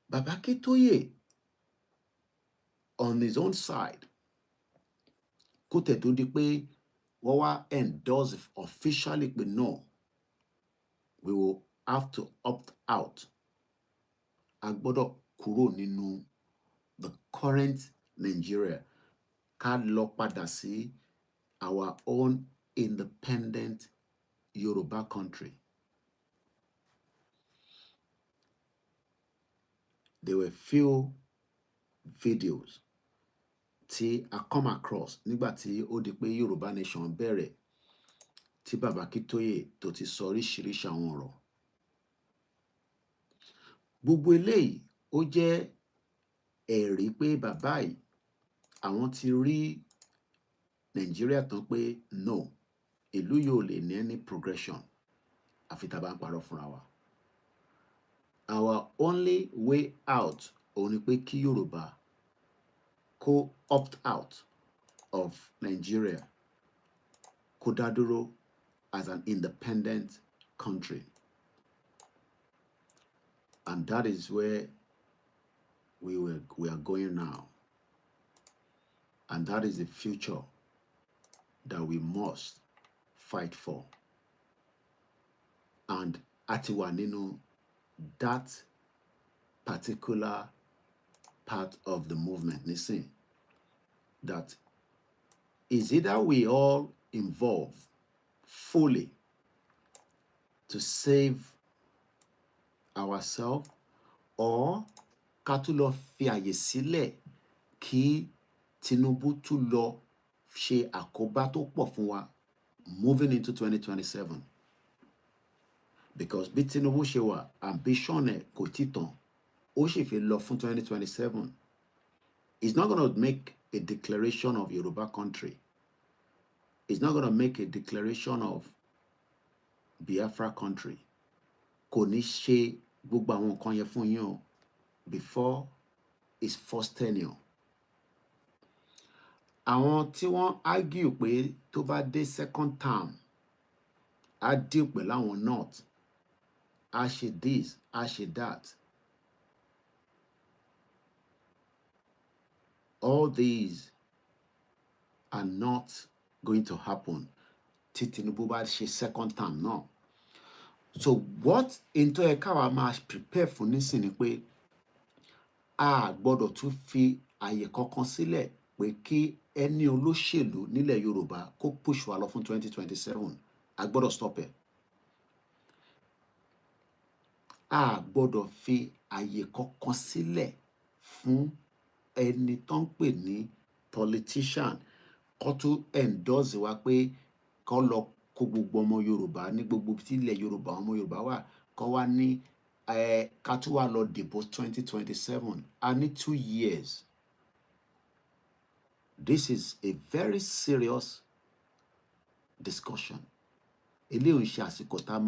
Baba Akintoye on his own side, kó tẹ̀ tó di pé wọ́n wá endorse officially pé no, we will have to opt out. A gbọ́dọ̀ kúrò nínú the current Nigeria, ká lọ padà sí our own independent Yoruba country. There were few videos tí I come across nígbà tí ó di pé Yoruba nation bẹ̀rẹ̀, tí Baba Akintoye tó ti sọ oríṣiríṣi àwọn ọ̀rọ̀. Gbogbo eléyìí ó jẹ́ ẹ̀rí pé bàbá yìí àwọn ti rí Nigeria tán pé no, ìlú yóò lè ní any progression àfi tá bá ń parọ́ fúnra wa. Our only way out òun ni pé kí Yorùbá kó opt out of Nigeria, kó dá dúró as an independent country. And that is where we are going now. And that is the future that we must fight for. And àti wà nínú that particular part of the movement nísìn, that is either we all involve fully to save ourselves, or ká tún lọ fi àyè sílẹ̀ kí Tinubu tún lọ ṣe àkóbá tó pọ̀ fún wa moving into 2027. Because bí Tinubu ṣe wà, ambition ẹ̀ kò tí tán, ó sì fi lọ fún 2027. He's not going to make a declaration of Yoruba country. He's not going to make a declaration of Biafra country. Kò ní ṣe gbogbo àwọn nǹkan yẹn fún yín o before his first tenure. Àwọn tí wọ́n argue pé tó bá dé second term, á deal pẹ̀lú àwọn north, á ṣe this, á ṣe that. All these are not going to happen tí Tinubu bá ṣe second term náà. So what into ẹ̀ka wa máa prepare fún nísìn ni pé a gbọ́dọ̀ tún fi àyè kankan sílẹ̀ pé kí ẹni olóṣèlú nílẹ̀ Yorùbá kó push wa lọ fún 2027. A gbọ́dọ̀ stop ẹ̀. A gbọ́dọ̀ fi àyè kankan sílẹ̀ fún ẹni tó ń pè ní politician kó tún endorse wa pé kó lọ kó gbogbo ọmọ Yorùbá ní gbogbo tí ilẹ̀ Yorùbá ọmọ Yorùbá wà kó wá ní ká tún wá lọ dìbò 2027. A ní 2 years. This is a very serious discussion. Eléyìí ń ṣe àsìkò tá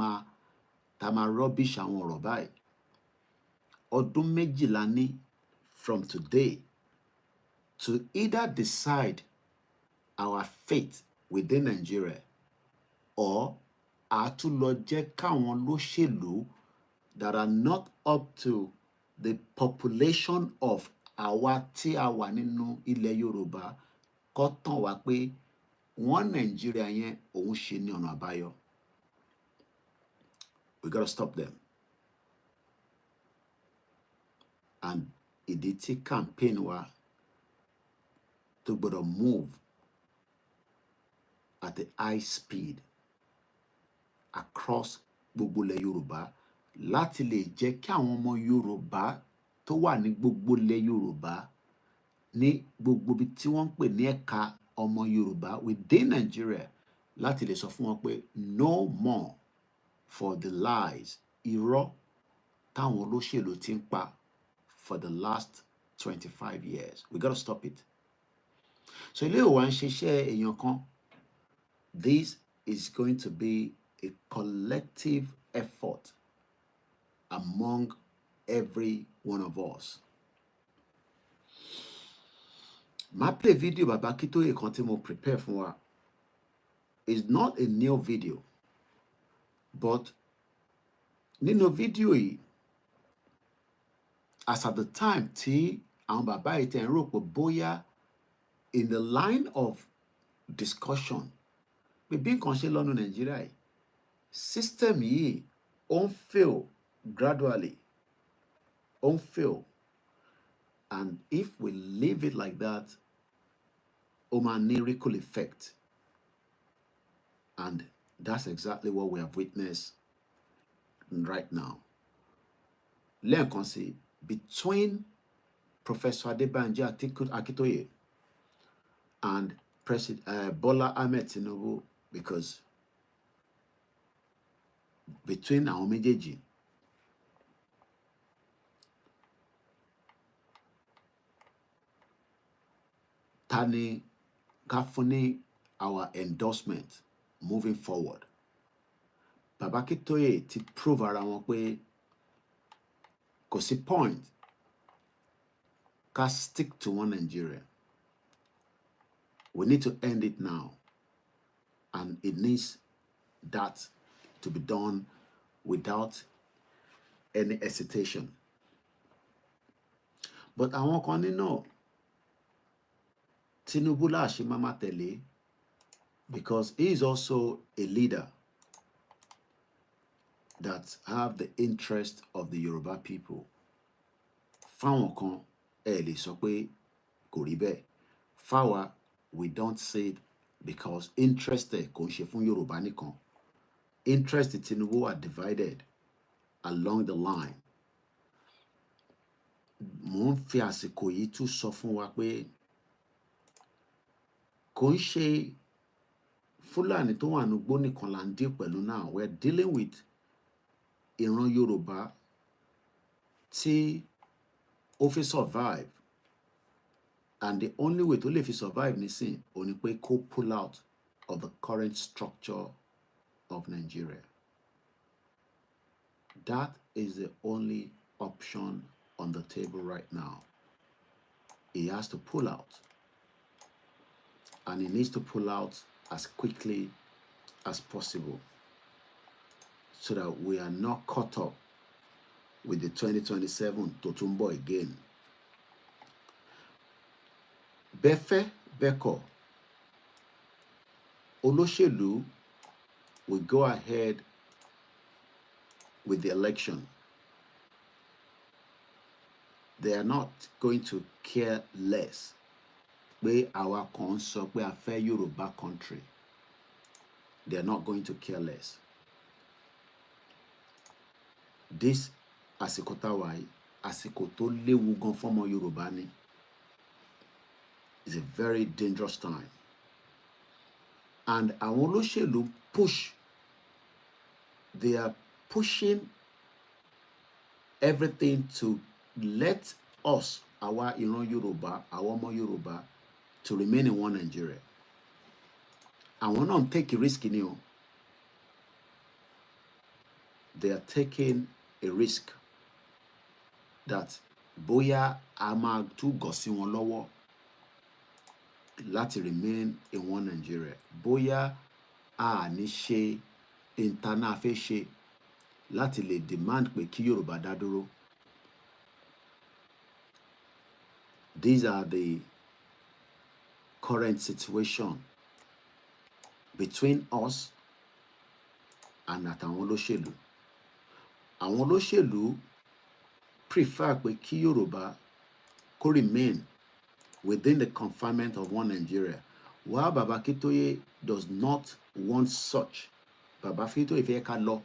máa rubbish àwọn ọ̀rọ̀ báyìí. Ọdún méjìlá ní from today to either decide our fate within Nigeria, or a tún lọ jẹ́ káwọn olóṣèlú that are not up to the population of àwa tí a wà nínú ilẹ̀ Yorùbá kọ́ tàn wá pé wọ́n Nàìjíríà yẹn òun ṣe ní ọ̀nà àbáyọ. We gotta stop them. And ìdí tí campaign wa tó gbọ́dọ̀ move at a high speed across gbogbo ilẹ̀ Yorùbá láti lè jẹ́ kí àwọn ọmọ Yorùbá tó wà ní gbogbo ilẹ̀ Yorùbá ní gbogbo ibi tí wọ́n ń pè ní ẹ̀ka ọmọ Yorùbá within Nigeria láti lè sọ fún wọn pé no more for the lies irọ́ táwọn olóṣèlú ti ń pa for the last 25 years. We gotta stop it. So ilé ìwà ń ṣiṣẹ́ èèyàn kan. This is going to be a collective effort among every one of us. My play video Baba Akitoye kan tí mo prepare fún wa is not a new video, but nínú video yìí, as at the time tí àwọn bàbá yìí tẹ̀ ń rò pé bóyá in the line of discussion pé bí nǹkan ṣe lọ́nu Nàìjíríà yìí, system yìí ó ń fail gradually, ó ń fail, and if we leave it like that, ó máa ní ripple effect, and that's exactly what we have witnessed right now. Lẹ́ẹ̀kan sí, between Professor Adebanji Akitoye and President Bola Ahmed Tinubu, because between àwọn méjèèjì, ta ni ká fún ní our endorsement moving forward. Baba Akitoye ti prove ara wọn pé kò sí point ká stick to one Nigeria. We need to end it now, and it needs that to be done without any hesitation. But àwọn kan ní no, Tinubu la ṣe máa tẹ̀lé, because he is also a leader that have the interest of the Yoruba people. Fáwọn kan lè sọ pé kò rí bẹ́ẹ̀. Fáwa, we don't say it because interest kò ń ṣe fún Yoruba nìkan. Interest Tinubu are divided along the line. Mo ń fi àsìkò yìí tún sọ fún wa pé kò ń ṣe Fúlàní tó wà nígbó nìkan là ń deal pẹ̀lú now. We're dealing with ìran Yorùbá tí ó fi survive, and the only way tó lè fi survive nísìn ò ní pé kó pull out of the current structure of Nigeria. That is the only option on the table right now. He has to pull out, and he needs to pull out as quickly as possible so that we are not caught up with the 2027 Totumbo again. Bẹ́fẹ́ bẹ́kọ̀, olóṣèlú will go ahead with the election. They are not going to care less pé àwa kan sọ pé a fẹ́ Yorùbá country. They are not going to care less. This àsìkò tá wà yìí, àsìkò tó léwu gan fọ́mọ Yorùbá ni. It's a very dangerous time. And àwọn olóṣèlú push. They are pushing everything to let us, àwa ìran Yorùbá, àwa ọmọ Yorùbá, to remain in one Nigeria. Àwọn náà take a risk ni o. They are taking a risk that bóyá a máa tún gọ̀ sí wọn lọ́wọ́ láti remain in one Nigeria. Bóyá a ní ṣe ìtànà fẹ́ ṣe láti lè demand pé kí Yorùbá dá dúró. These are the current situation between us and àtàwọn olóṣèlú. Àwọn olóṣèlú prefer pé kí Yorùbá kó remain within the confinement of one Nigeria, while Baba Akintoye does not want such. Baba Akintoye fẹ́ ká lọ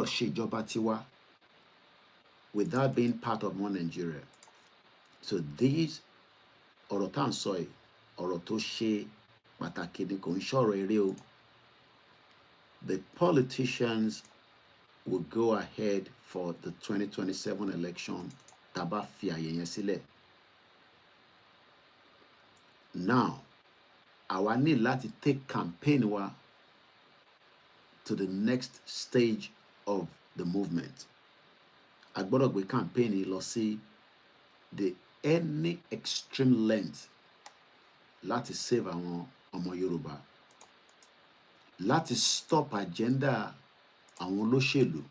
ṣèjọba tiwa without being part of one Nigeria. So these ọ̀rọ̀ tá à ń sọ yìí, ọ̀rọ̀ tó ṣe pàtàkì ni, kò ń ṣọ̀rọ̀ eré o. The politicians will go ahead for the 2027 election tá bá fi àyè yẹn sílẹ̀. Now, àwa ní láti take campaign wa to the next stage of the movement. A gbọ́dọ̀ gbé campaign yìí lọ sí any extreme length láti save àwọn ọmọ Yorùbá, láti stop agenda àwọn olóṣèlú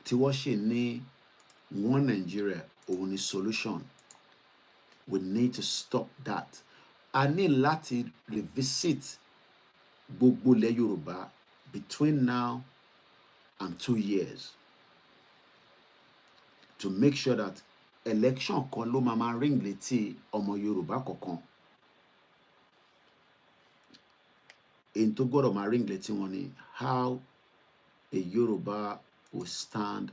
tí wọ́n ṣì ní one Nigeria òun ni solution. We need to stop that. A ní láti revisit gbogbo ilẹ̀ Yorùbá between now and 2 years to make sure that election kan ló máa ring létí ọmọ Yorùbá kọ̀ọ̀kan. In tó gbọ́dọ̀ máa ring létí wọn ni how a Yoruba will stand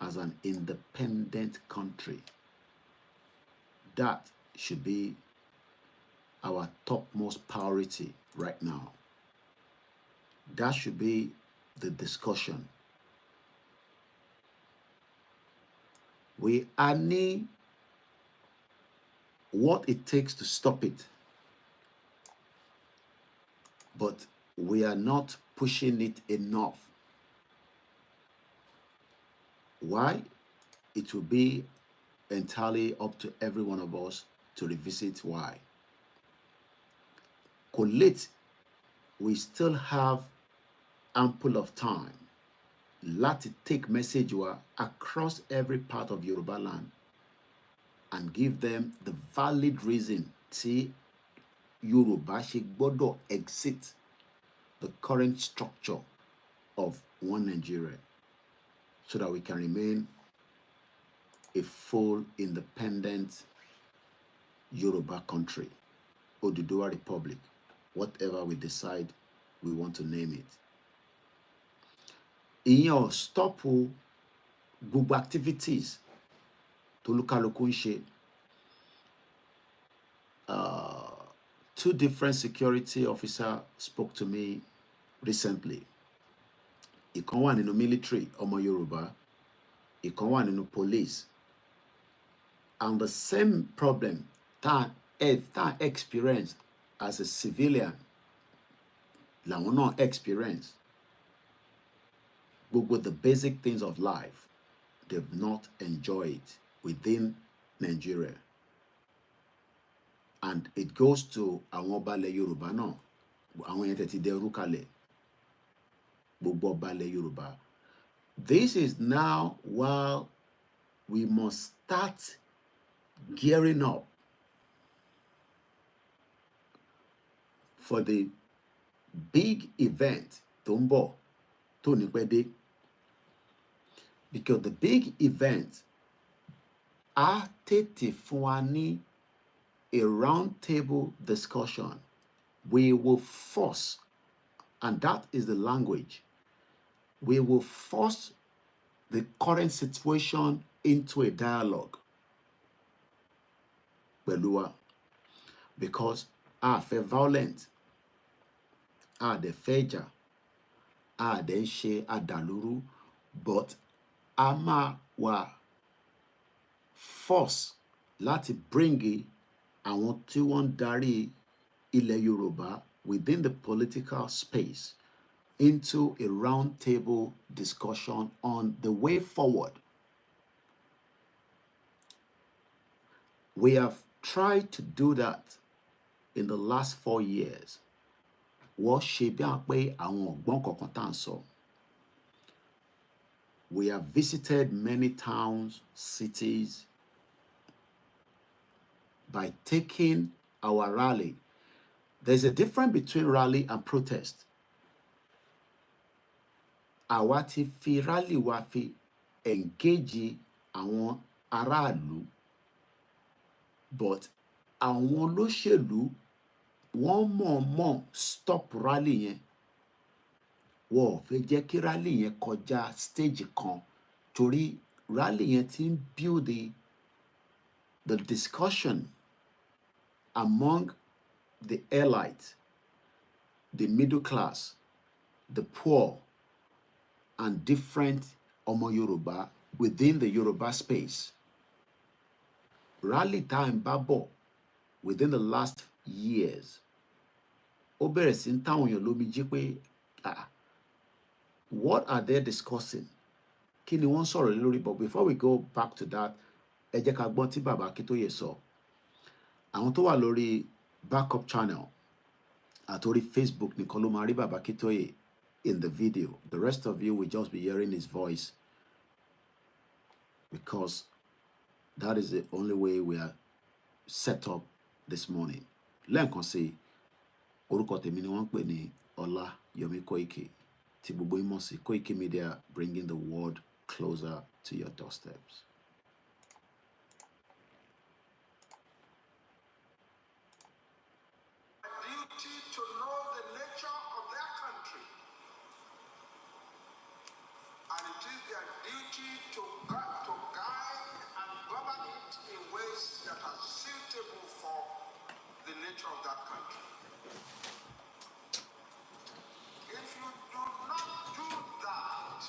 as an independent country. That should be our topmost priority right now. That should be the discussion. We need what it takes to stop it, but we are not pushing it enough. Why? It will be entirely up to every one of us to revisit why. Collate, we still have ample of time. Láti take message wa across every part of Yoruba land and give them the valid reason tí Yoruba ṣe gbọ́dọ̀ exit the current structure of one Nigeria so that we can remain a full independent Yoruba country, Oduduwa Republic, whatever we decide we want to name it. Ìyẹn stop gbogbo activities tó lúkálùkù ń ṣe. Two different security officers spoke to me recently. Ìkan wà nínú military, ọmọ Yorùbá. Ìkan wà nínú police. And the same problem that experience as a civilian, làwọn náà experience. With the basic things of life, they've not enjoyed within Nigeria. And it goes to àwọn ọba ilẹ̀ Yorùbá náà, àwọn yẹn tẹ̀tí dẹrú kalẹ̀, gbogbo ọba ilẹ̀ Yorùbá. This is now while we must start gearing up for the big event tó ń bọ̀, tó ní pẹ́ dé. Because the big event á tètè fún wa ní a round table discussion. We will force, and that is the language, we will force the current situation into a dialogue. Pẹ̀lú wa, because a fẹ́ violent, a dẹ̀ fẹ́ jà, a dẹ̀ ń ṣe àdàlúrú, but a máa wà force láti bring àwọn tí wọ́n ń darí ilẹ̀ Yorùbá within the political space into a round table discussion on the way forward. We have tried to do that in the last 4 years. Wọ́n ṣe bí wọ́n pé àwọn ọ̀gbọ́n kọ̀ọ̀kan tá à ń sọ. We have visited many towns, cities by taking our rally. There's a difference between rally and protest. Àwa ti fi rally wa fi engage àwọn aráàlú, but àwọn olóṣèlú wọ́n mọ̀ọ́mọ̀ stop rally yẹn. Wọ́n ò fẹ́ jẹ́ kí rally yẹn kọjá stage kan torí rally yẹn ti ń build the discussion among the elite, the middle class, the poor, and different Omo Yoruba within the Yoruba space. Rally time babo within the last years. Ó bẹ̀rẹ̀ sí ń táwọn èèyàn lómi jí pé, what are they discussing? Kí ni wọ́n sọ̀rọ̀ lórí? But before we go back to that, ẹ jẹ́ ká gbọ́n tí bàbá Akíntóyè sọ. Àwọn tó wà lórí backup channel àtòrí Facebook nìkan ló máa rí bàbá Akíntóyè in the video. The rest of you will just be hearing his voice because that is the only way we are set up this morning. Lẹ́ẹ̀kan sí, orúkọ tèmi ni wọ́n ń pè ní OLAYOMI KOIKI, tí gbogbo yín mọ̀ sí Koikimedia, bringing the world closer to your doorsteps. Duty to know the nature of their country, and it is their duty to guide and govern it in ways that are suitable for the nature of that country. If you do not do that,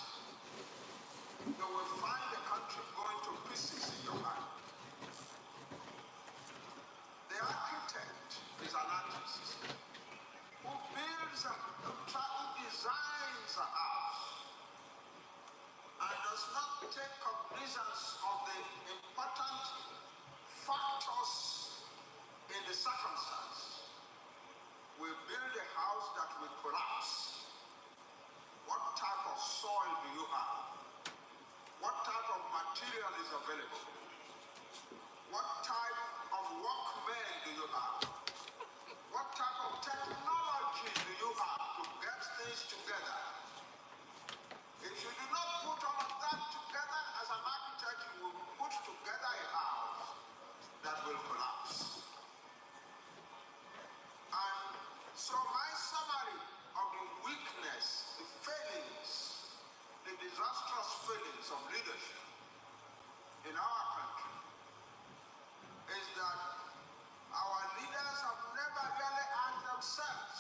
you will find the country going to pieces in your hand. The architect is an artist who builds who designs a house and does not take cognizance of the important factors in the circumstance. We build a house that will collapse. What type of soil do you have? What type of material is available? What type of workmen do you have? What type of technology do you have to get things together? If you do not put all of that together as an architect, you will put together a house that will collapse. And so my summary of the weakness, the failings, the disastrous failings of leadership in our country is that our leaders have never really asked themselves,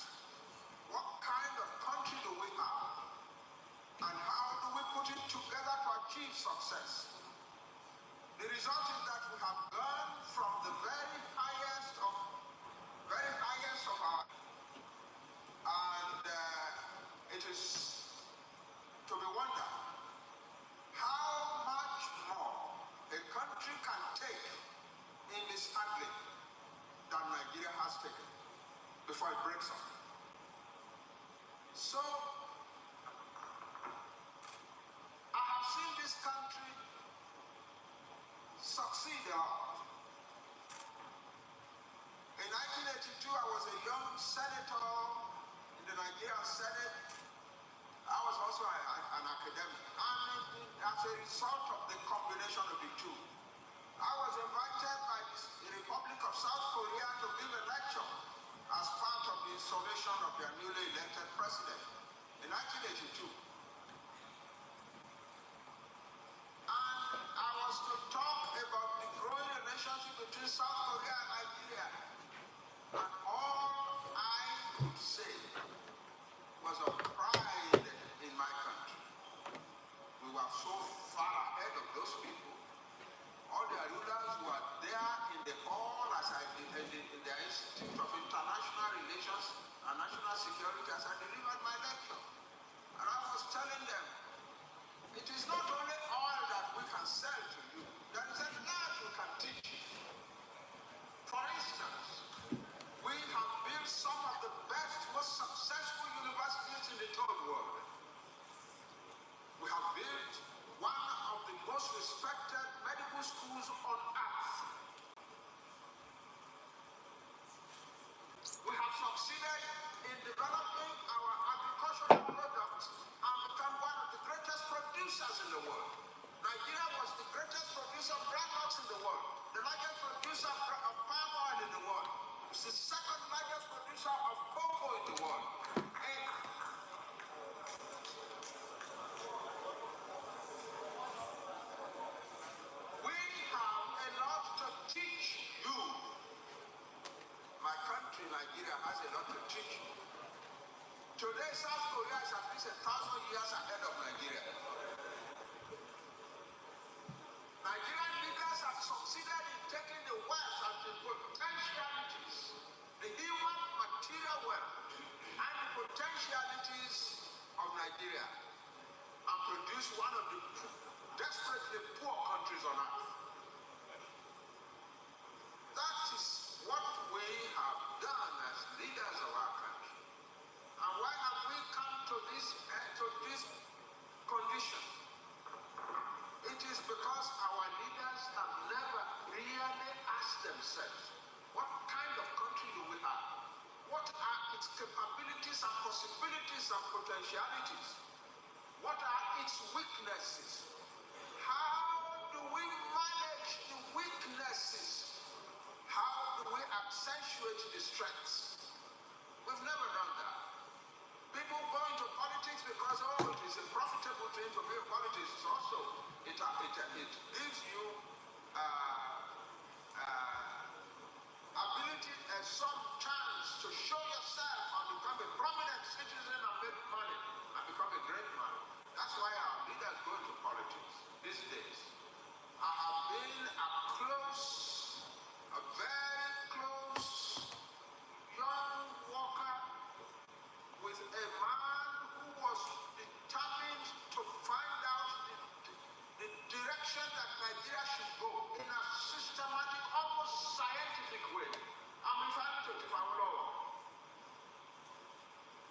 what kind of country do we have? And how do we put it together to achieve success? The result is that we have gone from the very highest of our, and it is to be wondered how much more a country can take in this handling that Nigeria has taken before it breaks up. So, I have seen this country succeed a lot. In 1982, I was a young senator in the Nigerian Senate. I was also an academic. And as a result of the combination of the two, I was invited by the Republic of South Korea to give a lecture as part of the installation of their newly elected president in 1982. And I was to talk about the growing relationship between South Korea and Nigeria. And all I could say was of pride in my country. We were so far ahead of those people. All their rulers were there in the hall as in the Institute of International Relations and National Security as I delivered my lecture. And I was telling them, it is not only oil that we can sell to you, there is a lot we can teach you. For instance, we have built some of the best, most successful universities in the third world. We have built producer of palm oil in the world. It's the second largest producer of cocoa in the world. And we have a lot to teach you. My country, Nigeria, has a lot to teach you. Today, South Korea is at least 1,000 years ahead of Nigeria. Nigerian leaders have succeeded in taking the wealth and the potentialities, the human material wealth, and the potentialities of Nigeria, and produce one of the desperately poor countries on earth. That is what we have done as leaders of our country. And why have we come to this condition? It is because our leaders have never really asked themselves, what kind of country do we have? What are its capabilities and possibilities and potentialities? What are its weaknesses? How do we manage the weaknesses? How do we accentuate the strengths? We've never done that. People go into politics because, it is a profitable thing to be in politics. It's also, it gives you ability and some chance to show yourself and become a prominent citizen and make money and become a great man. That's why our leaders go into politics these days. I have been a very close young worker with a man who was determined to find out the direction that Nigeria should go in a systematic, almost scientific way. I'm referring to Tifawolowo.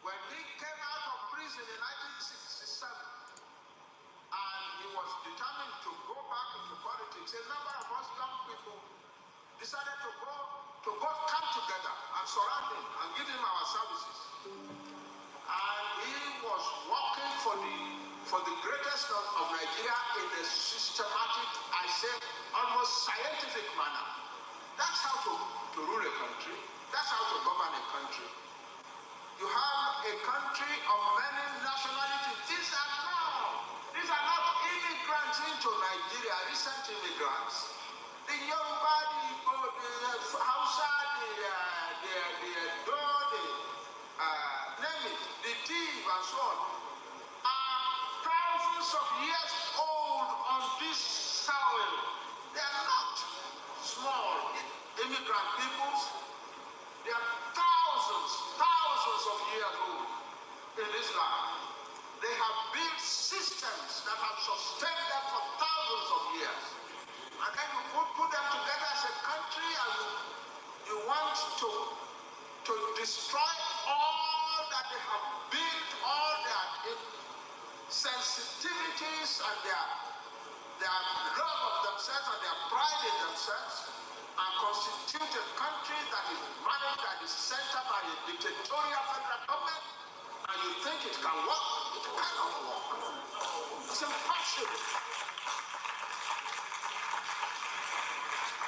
When he came out of prison in 1967, and he was determined to go back into politics, a number of us young people decided to come together and surround him and give him our services. And he was working for the greatest of Nigeria in a systematic, I say, almost scientific manner. That's how to rule a country. That's how to govern a country. You have a country of many nationalities. These are not immigrants into Nigeria, recent immigrants. The Yoruba, the Hausa, the Edo, name it, the Tiv and so on, are thousands of years old on this soil. They are not small immigrant peoples. They are thousands of years old in this land. They have built systems that have sustained them for thousands of years. And then you put them together as a country and you want to destroy all that they have built, all their sensitivities and their love of themselves and their pride in themselves, and constitute a country that is managed at the center by a dictatorial federal government, and you think it can work? It cannot work. It's impossible.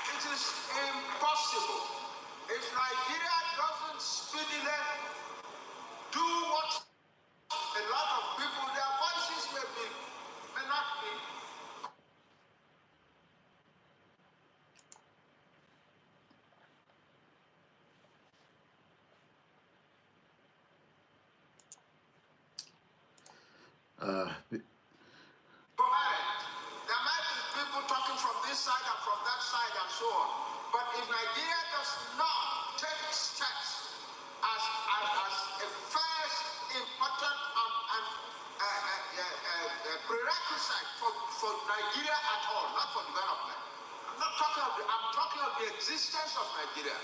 It is impossible. If Nigeria doesn't speedily do what a lot of people, their voices may not be. There might be people talking from this side and from that side and so on. But if Nigeria does not take steps as a first important prerequisite for Nigeria at all, not for development. I'm talking of the existence of Nigeria.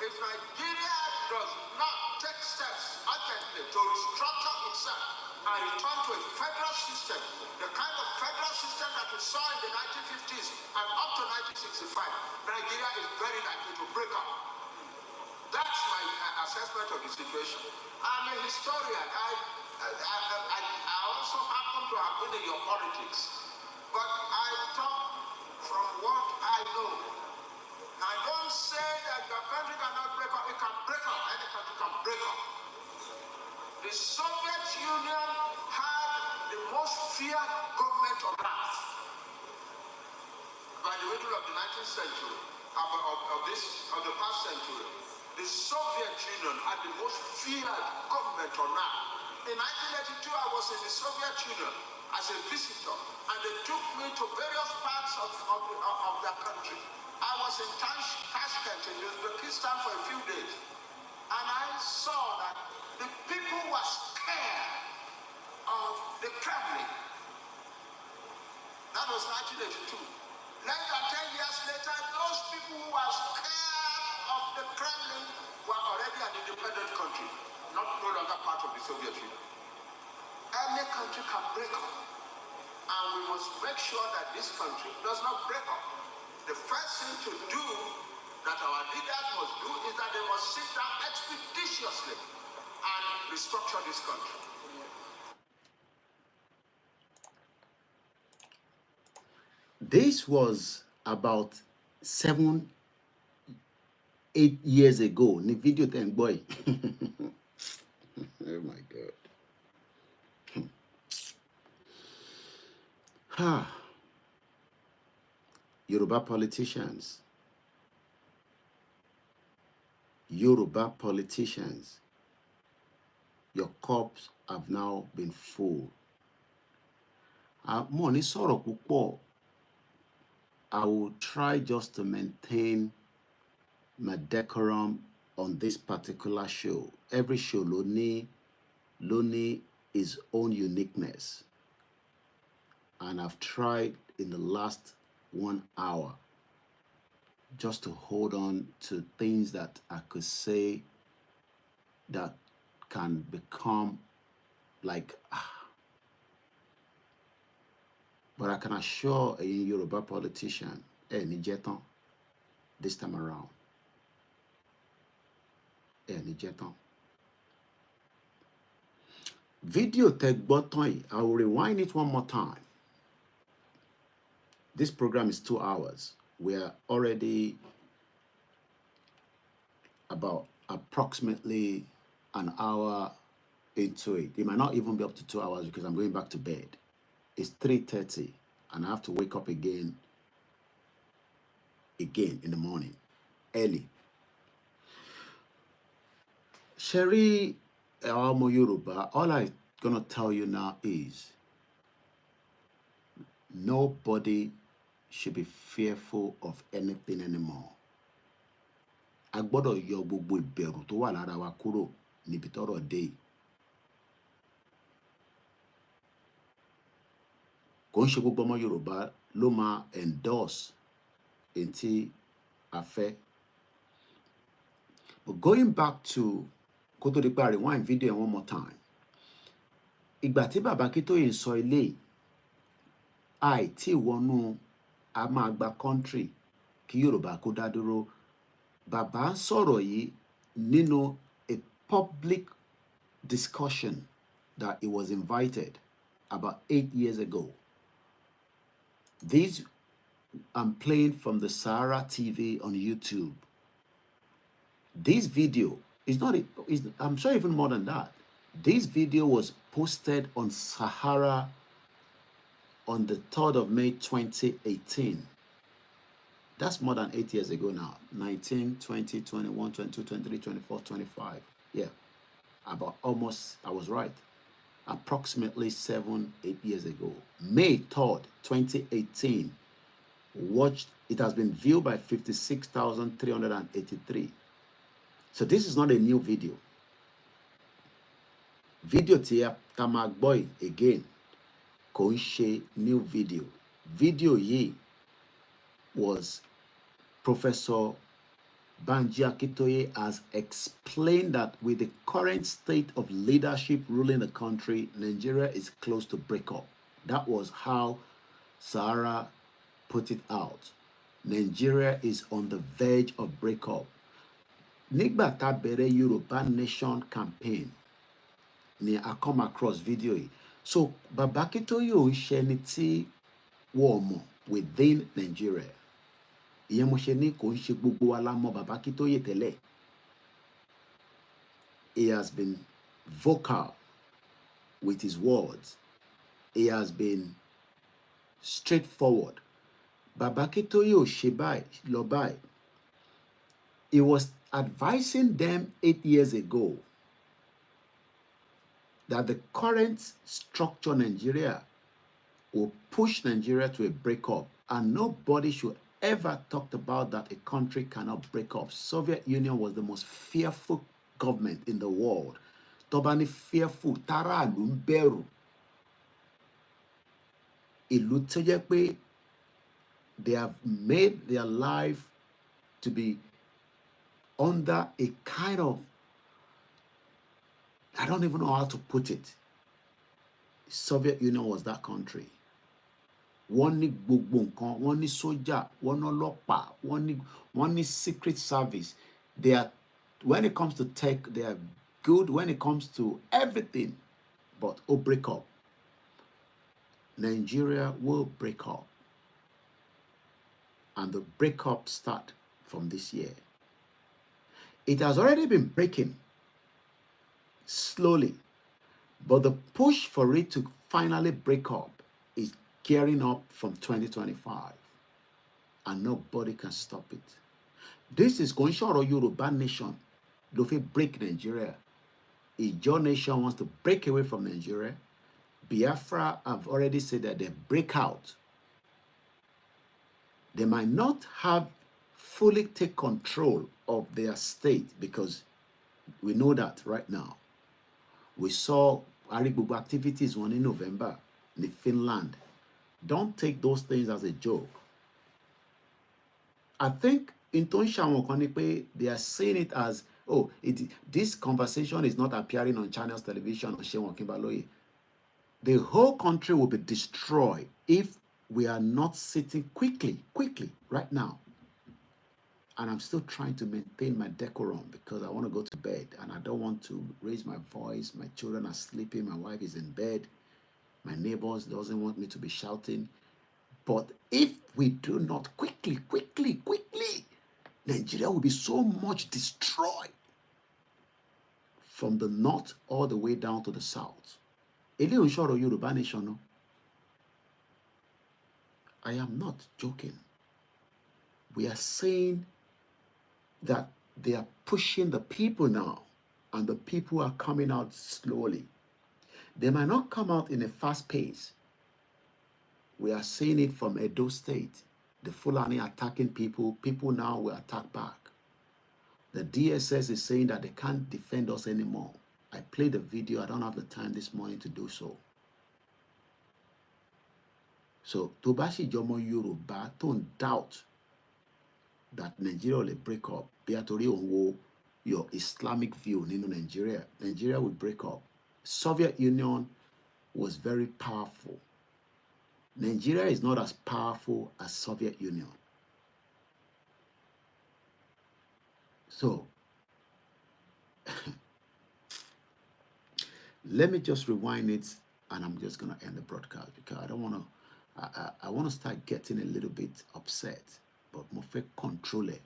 If Nigeria does not take steps urgently to restructure itself and return to a federal system, the kind of federal system that we saw in the 1950s and up to 1965, Nigeria is very likely to break up. That's my assessment of the situation. I'm a historian. I also happen to have been in your politics. But I talk from what I know. I don't that your country cannot break up, it can break up. Any country can break up. The Soviet Union had the most feared government on earth by the middle of the 19th century, of the past century. The Soviet Union had the most feared government on earth. In 1982, I was in the Soviet Union as a visitor, and they took me to various parts of their country. I was in Tashkent in Uzbekistan for a few days, and I saw that the people were scared of the Kremlin. That was 1982. Less than 10 years later, those people who were scared of the Kremlin were already an independent country, no longer part of the Soviet Union. Any country can break up, and we must make sure that this country does not break up. The first thing to do that our leaders must do is that they must sit down expeditiously and restructure this country. This was about 7-8 years ago. The video then, boy. Oh my God. Yoruba politicians. Yoruba politicians. Your cups have now been full. Money sọ̀rọ̀ púpọ̀. I will try just to maintain my decorum on this particular show. Every show ló ní its own uniqueness. And I've tried in the last 1 hour just to hold on to things that I could say that can become like, but I can assure a Yoruba politician, Nijetan, this time around. Nijetan. Video tech button, I will rewind it one more time. This program is 2 hours. We are already about approximately an hour into it. It might not even be up to 2 hours because I'm going back to bed. It's 3:30 and I have to wake up again in the morning, early. Sherry Elmo Yoruba, all I'm going to tell you now is nobody should be fearful of anything anymore. A gbọ́dọ̀ yọ gbogbo ìbẹ̀rù tó wà lára wa kúrò níbi tọ́rọ̀ dé. Kò ń ṣe gbogbo ọmọ Yorùbá ló máa endorse ntí a fẹ́. But going back to kó tó di pé a rewind video one more time. Ìgbà tí Bàbá Akíntóyè ń sọ ilé àìtí wọnú a máa gba country kí Yorùbá kó dá dúró. Bàbá ń sọ̀rọ̀ yìí nínú a public discussion that he was invited about 8 years ago. These I'm playing from the Sahara TV on YouTube. This video is not, I'm sure even more than that. This video was posted on Sahara on the 3rd of May 2018. That's more than 8 years ago now. 19, 20, 21, 22, 23, 24, 25. Yeah, about almost, I was right. Approximately 7-8 years ago. May 3rd, 2018. Watched, it has been viewed by 56,383. So this is not a new video. Video tia Tamag Boy again. Kò ń ṣe new video. Video yìí was Professor Banji Akintoye has explained that with the current state of leadership ruling the country, Nigeria is close to break up. That was how Sahara put it out. Nigeria is on the verge of breakup. Nígbà tá bẹ̀rẹ̀ Yoruba Nation campaign, ni I come across video yìí. So Baba Akintoye ò ń ṣe ẹni tí wọ́n mọ̀ within Nigeria. ìyẹn mo ṣe ní kò ń ṣe gbogbo wa la mọ̀ bàbá Akíntóyè tẹ́lẹ̀. He has been vocal with his words. He has been straightforward. Bàbá Akíntóyè ò ṣe báyìí lọ báyìí. He was advising them 8 years ago that the current structure Nigeria will push Nigeria to a breakup, and nobody should ever talk about that a country cannot break up. Soviet Union was the most fearful government in the world. Tobani fearful, tara lumberu. Ìlú tó jẹ́ pé they have made their life to be under a kind of, I don't even know how to put it. Soviet Union was that country. Wọ́n ní gbogbo nǹkan, wọ́n ní sójà, wọ́n ní ọlọ́pàá, wọ́n ní secret service. They are, when it comes to tech, they are good when it comes to everything, but break up. Nigeria will break up. And the breakup start from this year. It has already been breaking slowly, but the push for it to finally break up is gearing up from 2025, and nobody can stop it. This is going to show Yoruba nation ló fẹ́ break Nigeria. Ijaw nation wants to break away from Nigeria. Biafra have already said that they break out. They might not have fully take control of their state, because we know that right now. We saw Arigbugbo activities one in November in Finland. Don't take those things as a joke. I think in Tonsha they are saying it as, oh, this conversation is not appearing on channels television on Shewon Kimbaloye. The whole country will be destroyed if we are not sitting quickly, right now. And I'm still trying to maintain my decorum because I want to go to bed and I don't want to raise my voice. My children are sleeping. My wife is in bed. My neighbors doesn't want me to be shouting. But if we do not quickly, Nigeria will be so much destroyed from the north all the way down to the south. Yoruba nation. I am not joking. We are saying that they are pushing the people now, and the people are coming out slowly. They might not come out in a fast pace. We are seeing it from Edo State. The Fulani attacking people. People now will attack back. The DSS is saying that they can't defend us anymore. I played the video. I don't have the time this morning to do so. So, Tobashi Jomo Yoruba don't doubt that Nigeria will break up. Beatori Onwo, your Islamic view in Nigeria. Nigeria will break up. Soviet Union was very powerful. Nigeria is not as powerful as Soviet Union. So, let me just rewind it, and I'm just going to end the broadcast because I don't want to. I want to start getting a little bit upset, but mo fẹ́ control it.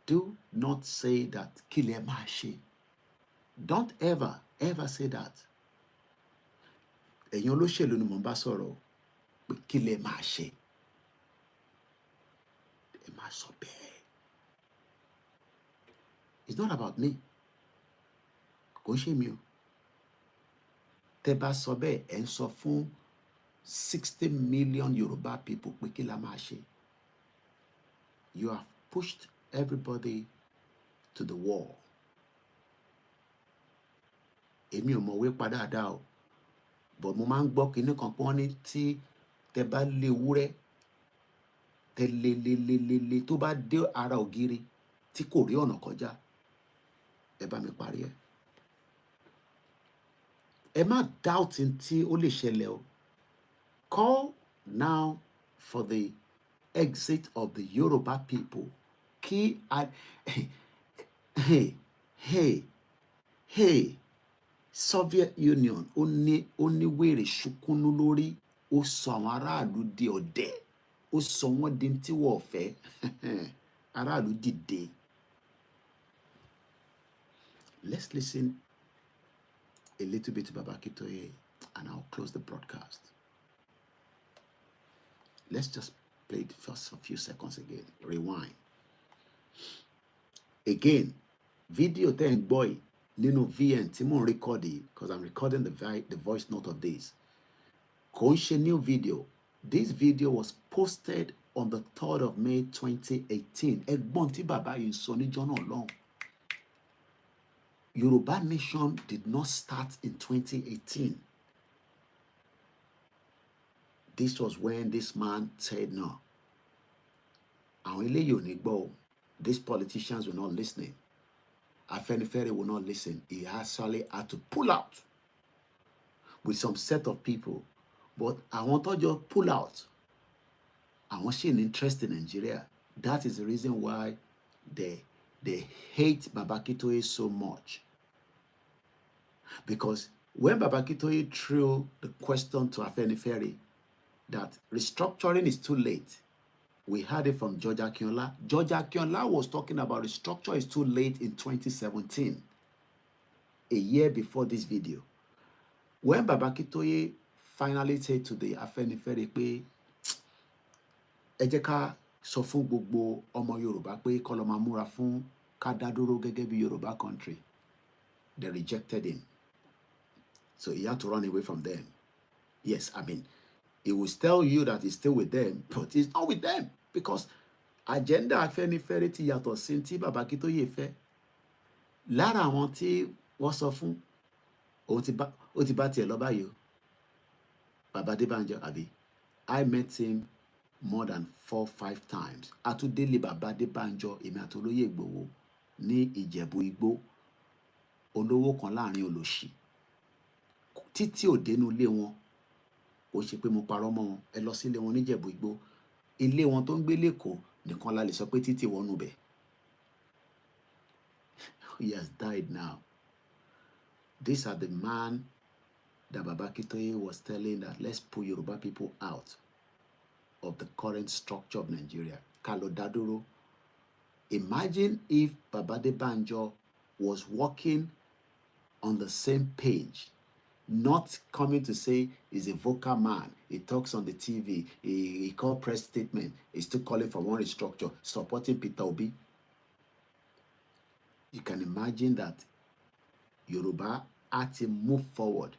Do not say that kile maṣe. Don't ever say that. Ẹ̀yin olóṣèlú ni mo bá sọ̀rọ̀ pé kile maṣe. Ẹ má sọ bẹ́ẹ̀. It's not about me. Kò ṣe mi o. Tẹ́ bá sọ bẹ́ẹ̀, ẹ ń sọ fún 60 million Yoruba people pé kí la máa ṣe. You have pushed everybody to the wall. Èmi ò mọ̀wé padà dá o, but mo máa ń gbọ́ kinní kan pé wọ́n ní tí tẹ́ bá lé ewúrẹ́, tẹ́ lé tó bá dé ara ògiri tí kò rí ọ̀nà kọjá, ẹ bá mi parí ẹ̀. Ẹ má doubting tí ó lè ṣẹlẹ̀ o. Call now for the exit of the Yoruba people. Hey, Soviet Union ó ní wèrè ṣùkúnú lórí, ó sọ àwọn aráàlú di ọ̀dẹ̀. ó sọ wọ́n di tí wọ́n fẹ́. Aráàlú dìde. Let's listen a little bit to Baba Akintoye and I'll close the broadcast. Let's just play it just a few seconds again. Rewind. Again, video 10 boy, nínú VN tí mò ń record because I'm recording the voice note of this. Kò ń ṣe new video. This video was posted on the 3rd of May 2018. Ẹ̀gbọ́n tí bàbá yìí sọ níjọ́ náà lọ́hùn. Yoruba Nation did not start in 2018. This was when this man said no. Àwọn eléyìí ò ní gbọ́. These politicians were not listening. Afenifere will not listen. He actually had to pull out with some set of people. But I want to just pull out. I want to see an interest in Nigeria. That is the reason why they hate Baba Akintoye so much. Because when Baba Akintoye threw the question to Afenifere that restructuring is too late, we heard it from George Akinola. George Akinola was talking about restructure is too late in 2017, a year before this video. When Baba Akintoye finally said to the Afenifere pé ẹ jẹ́ ká sọ fún gbogbo ọmọ Yorùbá pé kó lọ máa múra fún ká dá dúró gẹ́gẹ́ bí Yorùbá country, they rejected him. So he had to run away from them. Yes, I mean, he will tell you that he's still with them, but he's not with them because agenda Afenifere ti yàtọ̀ sí tí Baba Akintoye fẹ́. Lára àwọn tí wọ́n sọ fún ó ti bá tiẹ̀ lọ báyìí o. Baba Adébánjọ àbí. I met him more than 4-5 times. Atúndélé Baba Adébánjọ èmi àti Olóyè Ìgbòho ní Ìjẹ̀bú Igbó. Olówó kan láàrin olòṣì. Títí ò dénú ilé wọn. Ó ṣe pé mo parọ́ mọ́ wọn. Ẹ lọ sí ilé wọn ní Ìjẹ̀bú Igbó. Ilé wọn tó ń gbé lÉkòó nìkan la lè sọ pé títí wọnú bẹ̀. He has died now. These are the man that Baba Akintoye was telling that let's pull Yoruba people out of the current structure of Nigeria. Kalo Daduro. Imagine if Baba Adébánjọ was working on the same page, not coming to say he's a vocal man, he talks on the TV, he called press statement, he's still calling for one restructure, supporting Peter Obi. You can imagine that Yoruba had to move forward.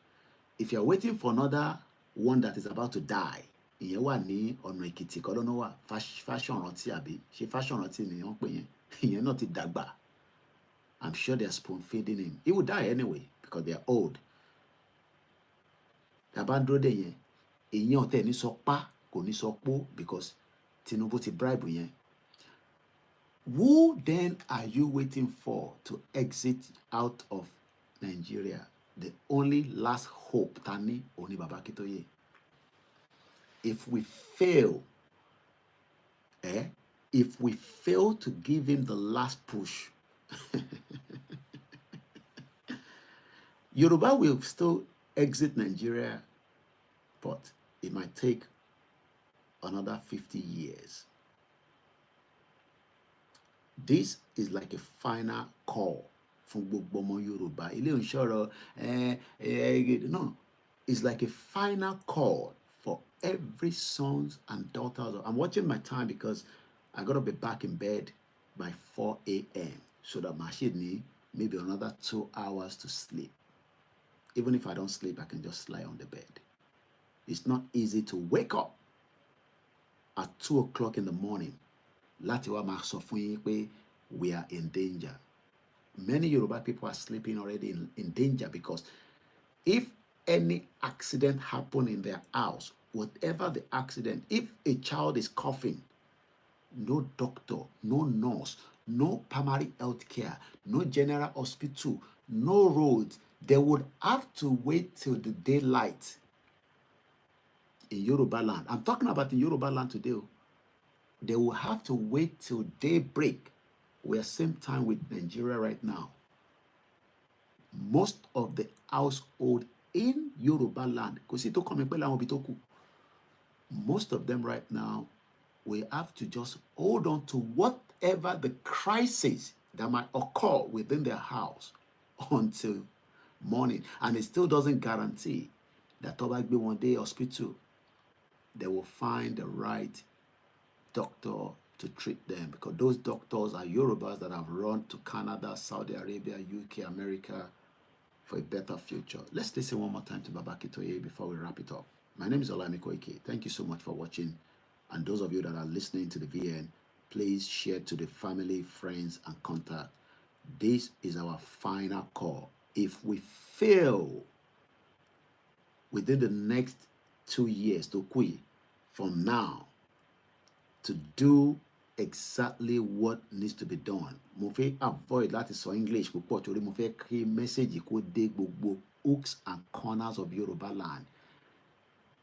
If you're waiting for another one that is about to die, ìyẹn wà ní ọ̀nà Èkìtì kọ́ lọ́nà wà fashion rántí àbí ṣe fashion rántí ni wọ́n pè yẹn ìyẹn náà ti dàgbà. I'm sure they're spoon feeding him. He will die anyway because they are old. Tàbá ń dúró dè yẹn ìyẹn ọ̀tẹ̀ ní sọ pa kò ní sọ pó because Tinubu ti bribe yẹn. Who then are you waiting for to exit out of Nigeria? The only last hope, Tani, Oni Baba Akintoye. If we fail, if we fail to give him the last push, Yoruba will still exit Nigeria, but it might take another 50 years. This is like a final call from gbogbo ọmọ Yorùbá. Ilé ìṣòro, no, it's like a final call for every sons and daughters. I'm watching my time because I gotta be back in bed by 4 a.m. so that my should need maybe another 2 hours to sleep. Even if I don't sleep, I can just lie on the bed. It's not easy to wake up at 2 o'clock in the morning. Láti wá máa sọ fún yín pé we are in danger. Many Yoruba people are sleeping already in danger because if any accident happened in their house, whatever the accident, if a child is coughing, no doctor, no nurse, no primary health care, no general hospital, no roads, they would have to wait till the daylight in Yoruba land. I'm talking about in Yoruba land today. They will have to wait till daybreak. We are same time with Nigeria right now. Most of the household in Yoruba land, most of them right now, we have to just hold on to whatever the crisis that might occur within their house until morning. And it still doesn't guarantee that probably one day hospital, they will find the right doctor to treat them, because those doctors are Yorubas that have run to Canada, Saudi Arabia, UK, America for a better future. Let's listen one more time to Baba Kitoye before we wrap it up. My name is OLAYOMI KOIKI. Thank you so much for watching. And those of you that are listening to the VN, please share to the family, friends, and contact. This is our final call. If we fail within the next 2 years to quit from now to do exactly what needs to be done, mo fẹ́ avoid láti sọ English púpọ̀ torí mo fẹ́ kí message kó dé gbogbo hooks and corners of Yoruba land.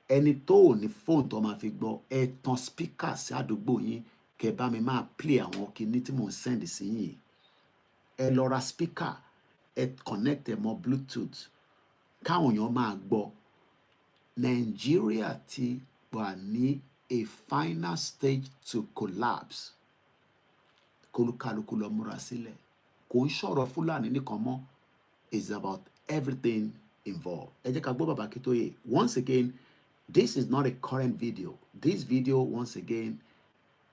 Ẹni tó ò ní fóònù tó máa fi gbọ́, ẹ tan speaker sí àdúgbò yín, kẹ́ bá mi máa play àwọn kinní tí mò ń send sí yín. Ẹ lọ ra speaker, ẹ connect ẹ mọ́ Bluetooth, káwọn èèyàn máa gbọ́. Nigeria ti wà ní a final stage to collapse. Kólúkálukú lọ múra sílẹ̀. Kò ń sọ̀rọ̀ Fúlàní nìkan mọ́. It's about everything involved. Ẹ jẹ́ ká gbọ́ Baba Kitoye. Once again, this is not a current video. This video, once again,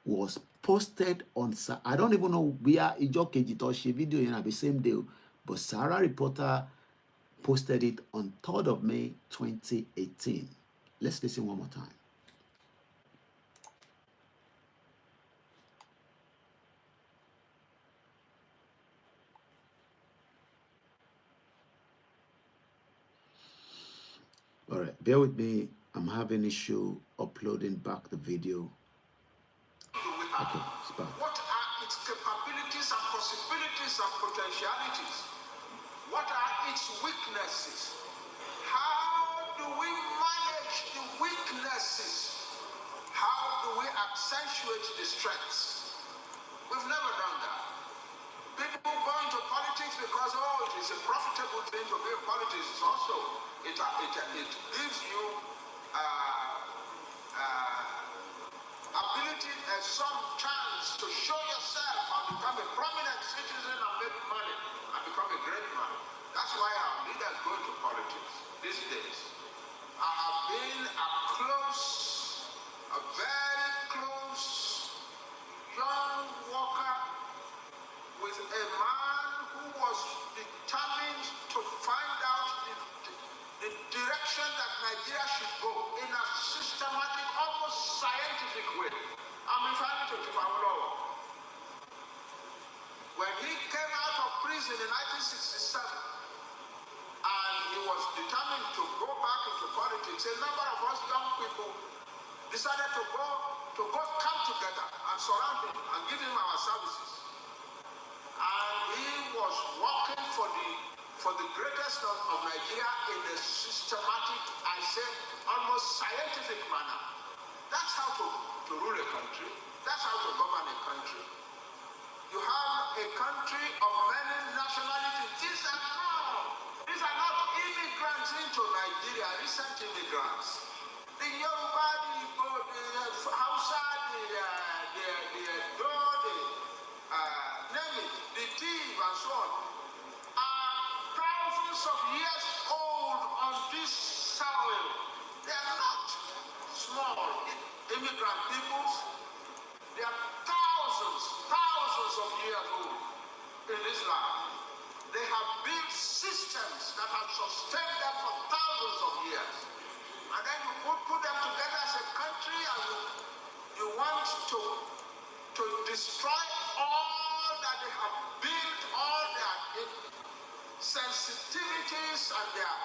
was posted on, I don't even know where ìjọ́ kejì tó ṣe video yẹn àbí same day, but Sarah Reporter posted it on 3rd of May 2018. Let's listen one more time. All right, bear with me. I'm having issue uploading back the video. Okay, it's back. What are its capabilities and possibilities and potentialities? What are its weaknesses? How do we manage the weaknesses? How do we accentuate the strengths? We've never done that. People go into politics because, it is a profitable thing to be in politics. It's also, it gives you ability and some chance to show yourself and become a prominent citizen and make money and become a great man. That's why our leaders go into politics these days. I have been a very close young worker with a man who was determined to find out the direction that Nigeria should go in a systematic, almost scientific way. I'm referring to Tifawolowo. When he came out of prison in 1967, and he was determined to go back into politics, a number of us young people decided to come together and surround him and give him our services. And he was working for the greatest of Nigeria in a systematic, I say, almost scientific manner. That's how to rule a country. That's how to govern a country. You have a country of many nationalities. These are not immigrants into Nigeria, recent immigrants. The Yoruba, the Igbo, the Hausa, the Edo, name it, the Tiv, and so on, are thousands of years old on this soil. They are not small immigrant peoples. They are thousands of years old in this land. They have built systems that have sustained them for thousands of years. And then you put them together as a country, and you want to destroy all that they have built, all their sensitivities and their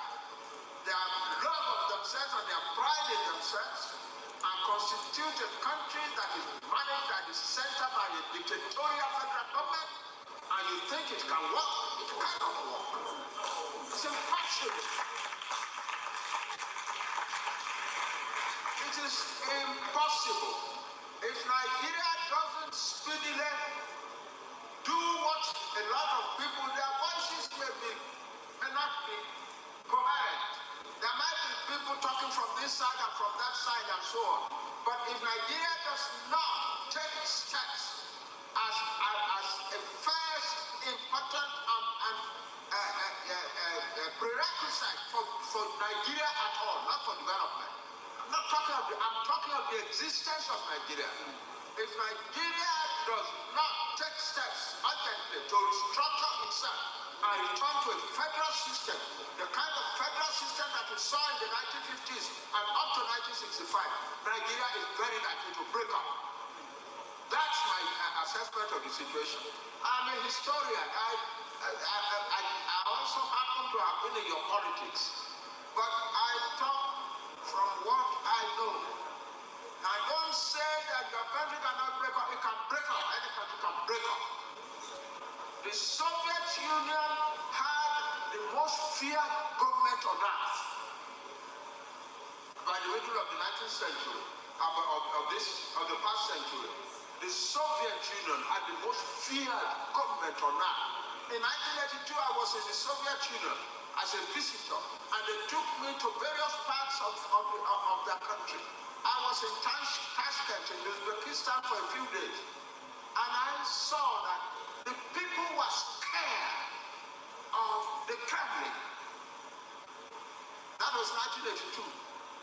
love of themselves and their pride in themselves, and constitute a country that is managed at the center by a dictatorial federal government, and you think it can work? It cannot work. It's impossible. It is impossible. If Nigeria doesn't speedily do what a lot of people, their voices may not be coherent. There might be people talking from this side and from that side and so on. But if Nigeria does not development. I'm talking of the existence of Nigeria. If Nigeria does not take steps urgently to restructure itself and return to a federal system, the kind of federal system that we saw in the 1950s and up to 1965, Nigeria is very likely to break up. That's my assessment of the situation. I'm a historian. I also happen to have been in your politics. But I talk from what I know. I don't say that your country cannot break up. It can break up. Any country can break up. The Soviet Union had the most feared government on earth by the middle of the 19th century, of the past century. The Soviet Union had the most feared government on earth. In 1982, I was in the Soviet Union as a visitor, and they took me to various parts of their country. I was in Tashkent in Uzbekistan for a few days, and I saw that the people were scared of the Kremlin. That was 1982.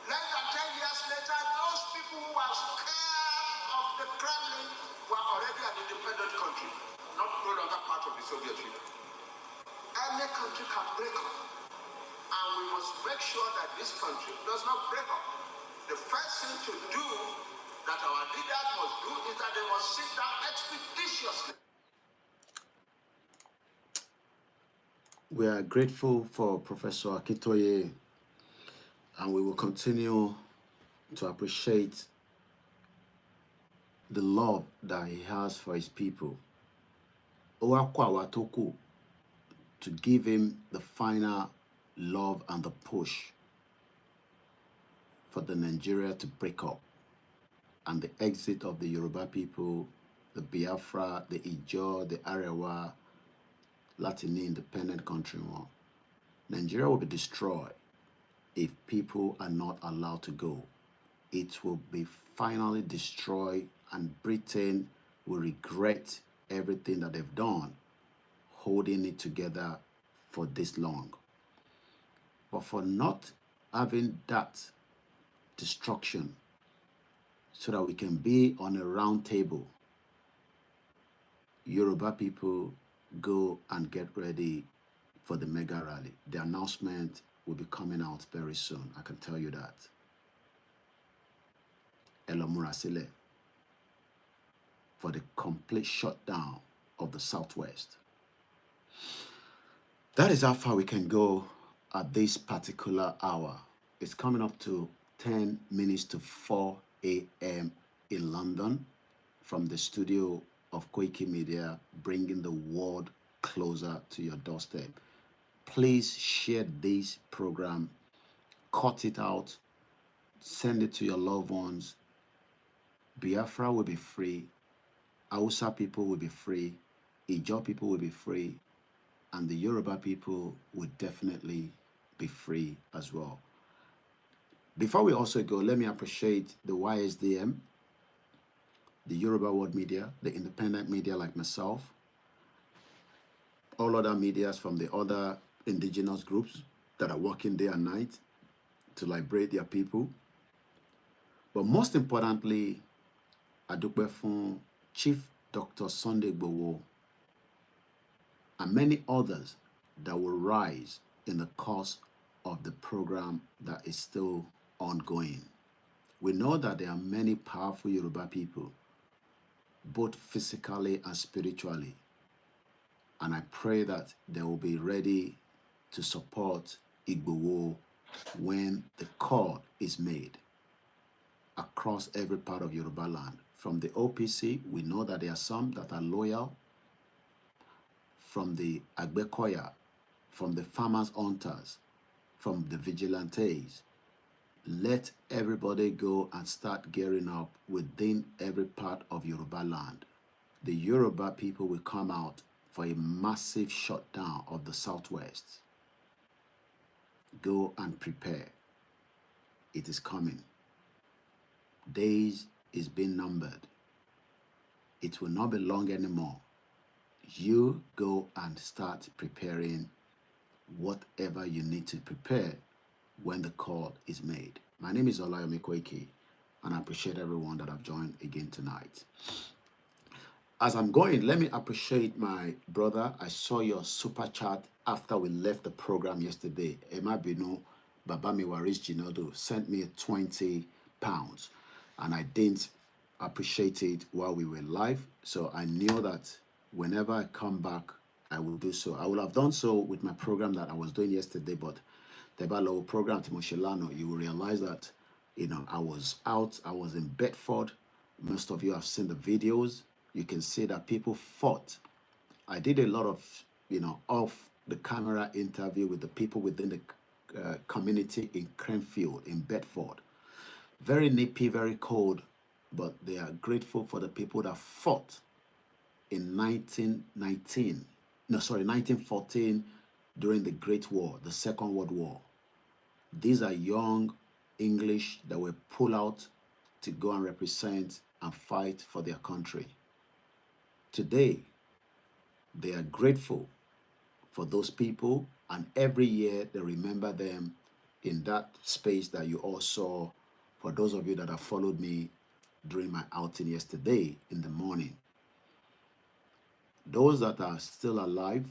Less than 10 years later, those people who were scared of the Kremlin were already an independent country, no longer part of the Soviet Union. Any country can break up, and we must make sure that this country does not break up. The first thing to do that our leaders must do is that they must sit down expeditiously. We are grateful for Professor Akintoye, and we will continue to appreciate the love that he has for his people. Owakwa to give him the final love and the push for the Nigeria to break up and the exit of the Yoruba people, the Biafra, the Ijaw, the Arewa, Latini independent country war. Nigeria will be destroyed if people are not allowed to go. It will be finally destroyed, and Britain will regret everything that they've done, holding it together for this long. But for not having that destruction, so that we can be on a round table, Yoruba people go and get ready for the mega rally. The announcement will be coming out very soon. I can tell you that. Elomurasile for the complete shutdown of the Southwest. That is how far we can go at this particular hour. It's coming up to 10 minutes to 4 a.m. in London from the studio of Koikimedia, bringing the world closer to your doorstep. Please share this program, cut it out, send it to your loved ones. Biafra will be free. Hausa people will be free. Ijaw people will be free. And the Yoruba people will definitely be free as well. Before we also go, let me appreciate the YSDM, the Yoruba World Media, the independent media like myself, all other medias from the other indigenous groups that are working day and night to liberate their people. But most importantly, Adukbe fún Chief Dr. Sunday Igboho and many others that will rise in the course of the program that is still ongoing. We know that there are many powerful Yoruba people, both physically and spiritually, and I pray that they will be ready to support Igboho when the call is made across every part of Yoruba land. From the OPC, we know that there are some that are loyal, from the Agbekoya, from the farmers hunters, from the vigilantes. Let everybody go and start gearing up within every part of Yoruba land. The Yoruba people will come out for a massive shutdown of the Southwest. Go and prepare. It is coming. Days is being numbered. It will not be long anymore. You go and start preparing whatever you need to prepare when the call is made. My name is OLAYOMI KOIKI, and I appreciate everyone that have joined again tonight. As I'm going, let me appreciate my brother. I saw your super chat after we left the program yesterday. Emma Bino Babami Waris Jinodo sent me 20 pounds, and I didn't appreciate it while we were live. So I knew that whenever I come back, I will do so. I will have done so with my program that I was doing yesterday, but the Balo program to Moshilano, you will realize that, I was out, I was in Bedford. Most of you have seen the videos. You can see that people fought. I did a lot of, off the camera interview with the people within the community in Cranfield, in Bedford. Very nippy, very cold, but they are grateful for the people that fought in 1914 during the Great War, the Second World War. These are young English that were pulled out to go and represent and fight for their country. Today, they are grateful for those people, and every year they remember them in that space that you all saw. For those of you that have followed me during my outing yesterday in the morning, those that are still alive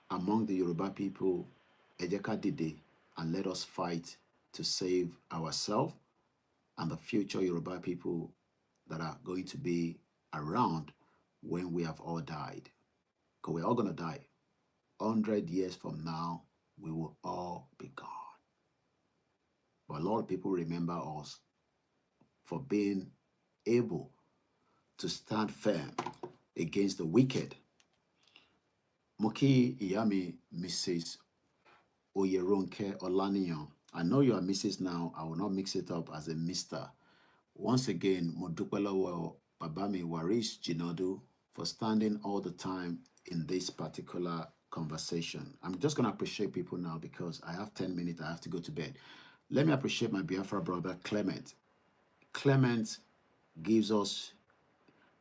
among the Yoruba people, Ejeka Dide, and let us fight to save ourselves and the future Yoruba people that are going to be around when we have all died. Because we're all going to die. 100 years from now, we will all be gone. But a lot of people remember us for being able to stand firm against the wicked. Moki Iyami, Mrs. Oyeronke Olaniyan. I know you are Mrs. now. I will not mix it up as a Mr. Once again, Modupelawo Babami Waris Jinodu for standing all the time in this particular conversation. I'm just going to appreciate people now because I have 10 minutes. I have to go to bed. Let me appreciate my Biafra brother, Clement. Clement gives us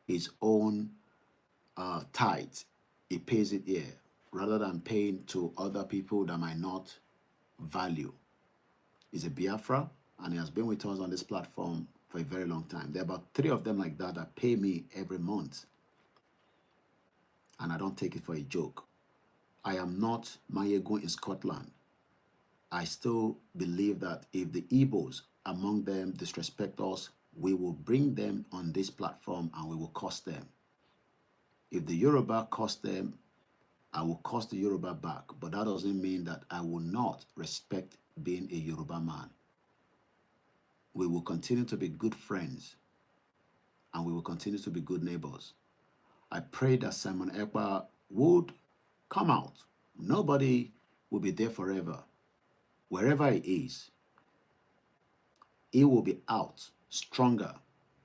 his own tithe. He pays it here rather than paying to other people that might not value. He's a Biafra, and he has been with us on this platform for a very long time. There are about 3 of them like that that pay me every month, and I don't take it for a joke. I am not Mayegun in Scotland. I still believe that if the Igbos among them disrespect us, we will bring them on this platform and we will cost them. If the Yoruba cost them, I will cost the Yoruba back, but that doesn't mean that I will not respect being a Yoruba man. We will continue to be good friends and we will continue to be good neighbors. I pray that Simon Ekpa would come out. Nobody will be there forever. Wherever he is, he will be out stronger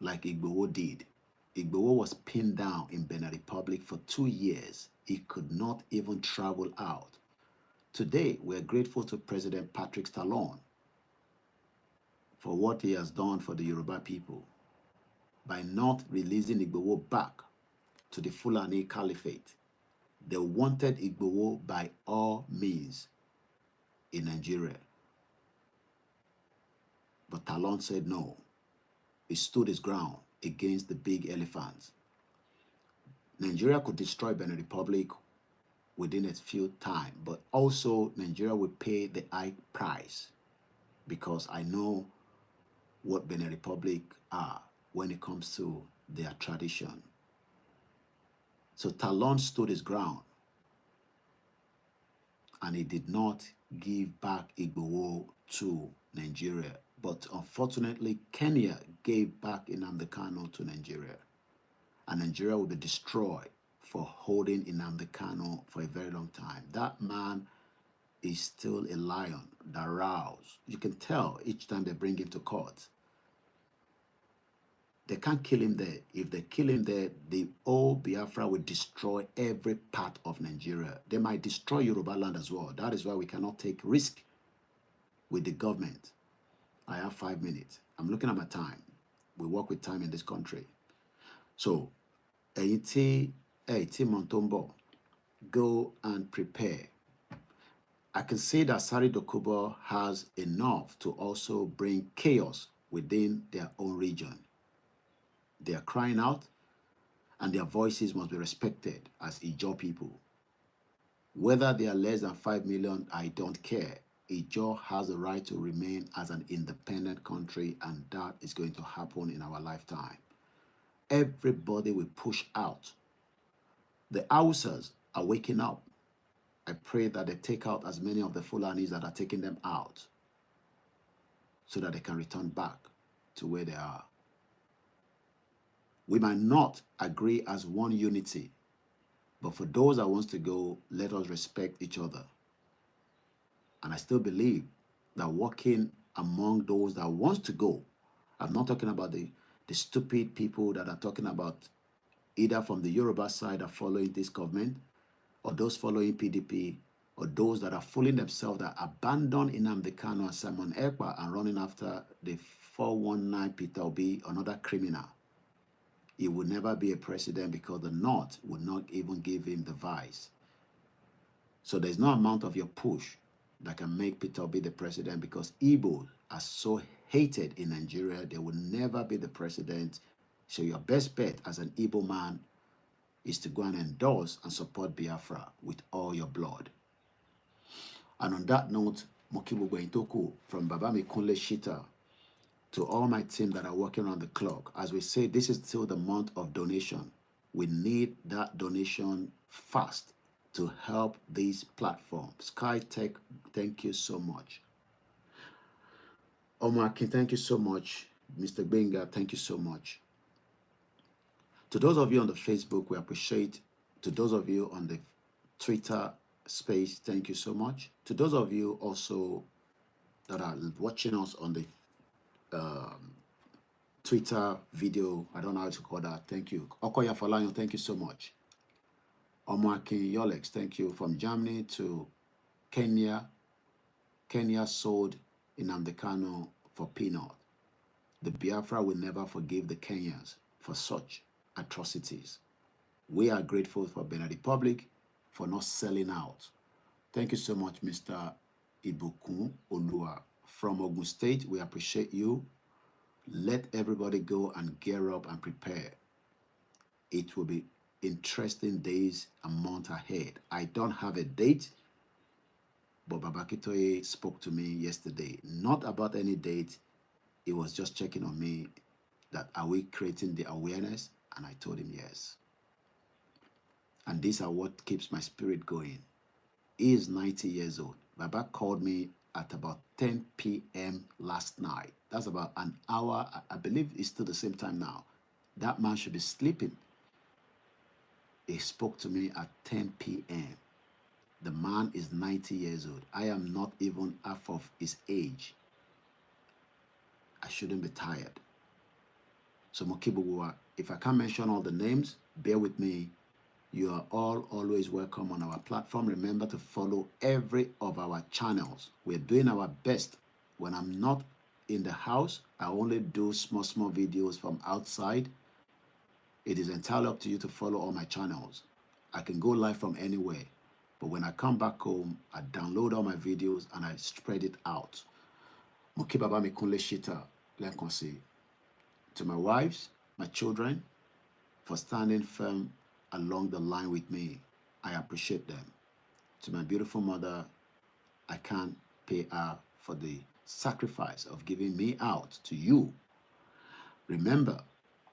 like Igboho did. Igboho was pinned down in Benin Republic for 2 years. He could not even travel out. Today, we're grateful to President Patrick Talon for what he has done for the Yoruba people by not releasing Igboho back to the Fulani Caliphate. They wanted Igboho by all means in Nigeria. But Talon said no. He stood his ground against the big elephants. Nigeria could destroy Benin Republic within a few time, but also Nigeria would pay the high price because I know what Benin Republic are when it comes to their tradition. So Talon stood his ground and he did not give back Igboho to Nigeria. But unfortunately, Kenya gave back Nnamdi Kanu to Nigeria. And Nigeria will be destroyed for holding Nnamdi Kanu for a very long time. That man is still a lion that roars. You can tell each time they bring him to court. They can't kill him there. If they kill him there, the old Biafra will destroy every part of Nigeria. They might destroy Yoruba land as well. That is why we cannot take risk with the government. I have 5 minutes. I'm looking at my time. We work with time in this country. So, Montombo, go and prepare. I can see that Sari Dokubo has enough to also bring chaos within their own region. They are crying out, and their voices must be respected as Ijaw people. Whether they are less than 5 million, I don't care. Ijaw has the right to remain as an independent country, and that is going to happen in our lifetime. Everybody will push out. The Hausas are waking up. I pray that they take out as many of the Fulanis that are taking them out so that they can return back to where they are. We might not agree as one unity, but for those that wants to go, let us respect each other. And I still believe that working among those that wants to go, I'm not talking about the stupid people that are talking about either from the Yoruba side are following this government, or those following PDP, or those that are fooling themselves that abandon Nnamdi Kanu and Simon Ekpa and running after the 419 Peter Obi, another criminal. He will never be a president because the North will not even give him the vice. So there's no amount of your push that can make Peter Obi the president, because Igbo are so hated in Nigeria, they will never be the president. So your best bet as an Igbo man is to go and endorse and support Biafra with all your blood. And on that note, Mokibu Gwentoku from Babami Kunle Shita, to all my team that are working on the clock, as we say, this is still the month of donation. We need that donation fast to help these platforms. SkyTech, thank you so much. Omaki, thank you so much. Mr. Benga, thank you so much. To those of you on the Facebook, we appreciate. To those of you on the Twitter space, thank you so much. To those of you also that are watching us on the Twitter video, I don't know how to call that, thank you. Okoya Falayo, thank you so much. Omaki Yolex, thank you. From Germany to Kenya. Kenya sold Nnamdi Kanu for peanut. The Biafra will never forgive the Kenyans for such atrocities. We are grateful for Benin Republic for not selling out. Thank you so much, Mr. Ibukun Olua. From Ogun State, we appreciate you. Let everybody go and gear up and prepare. It will be interesting days and months ahead. I don't have a date, but Babakitoye spoke to me yesterday. Not about any date. He was just checking on me that are we creating the awareness? And I told him yes. And these are what keeps my spirit going. He is 90 years old. Baba called me at about 10 p.m. last night. That's about an hour. I believe it's still the same time now. That man should be sleeping. He spoke to me at 10 p.m. The man is 90 years old. I am not even half of his age. I shouldn't be tired. So Mokibuwa, if I can't mention all the names, bear with me. You are all always welcome on our platform. Remember to follow every of our channels. We're doing our best. When I'm not in the house, I only do small videos from outside. It is entirely up to you to follow all my channels. I can go live from anywhere. But when I come back home, I download all my videos and I spread it out. Mokibaba Mikunle Shita, Lenkonsi. To my wives, my children, for standing firm along the line with me, I appreciate them. To my beautiful mother, I can't pay her for the sacrifice of giving me out to you. Remember,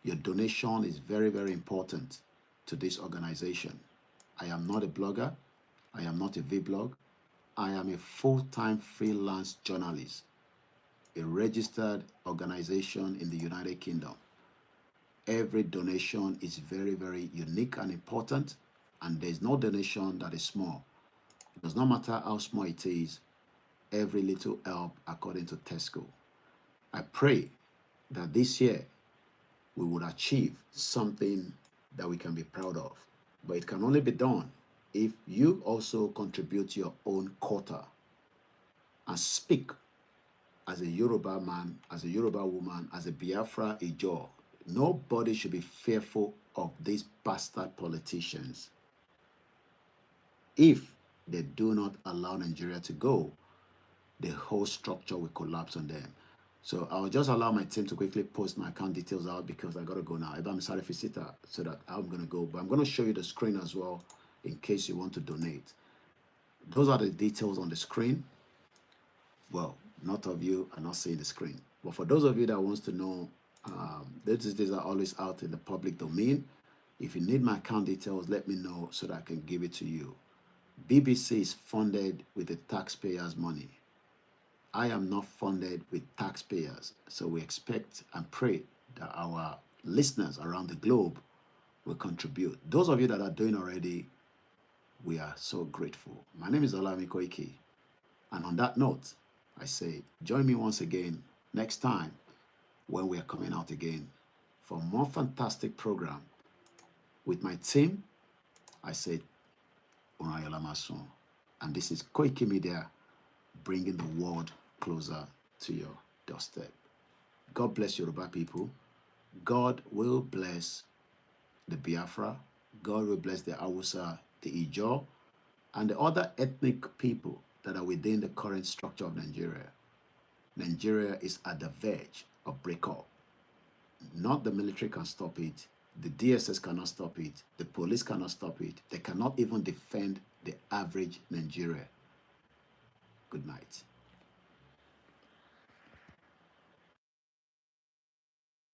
your donation is very, very important to this organization. I am not a blogger. I am not a vlog. I am a full-time freelance journalist, a registered organization in the United Kingdom. Every donation is very, very unique and important, and there's no donation that is small. It does not matter how small it is, every little help according to Tesco. I pray that this year we would achieve something that we can be proud of. But it can only be done if you also contribute your own quota and speak as a Yoruba man, as a Yoruba woman, as a Biafra Ijaw. Nobody should be fearful of these bastard politicians. If they do not allow Nigeria to go, the whole structure will collapse on them. So I'll just allow my team to quickly post my account details out because I gotta go now. I'm sorry, Fisita, so that I'm gonna go. But I'm gonna show you the screen as well in case you want to donate. Those are the details on the screen. Well, not of you are not seeing the screen. But for those of you that wants to know, these are always out in the public domain. If you need my account details, let me know so that I can give it to you. BBC is funded with the taxpayers' money. I am not funded with taxpayers. So we expect and pray that our listeners around the globe will contribute. Those of you that are doing already, we are so grateful. My name is OLAYOMI KOIKI. And on that note, I say, join me once again next time when we are coming out again for more fantastic program. With my team, I say, Unayolamasun. And this is Koikimedia, bringing the world closer to your doorstep. God bless Yoruba people. God will bless the Biafra. God will bless the Hausa, the Ijaw, and the other ethnic people that are within the current structure of Nigeria. Nigeria is at the verge of breakup. Not the military can stop it. The DSS cannot stop it. The police cannot stop it. They cannot even defend the average Nigerian. Good night.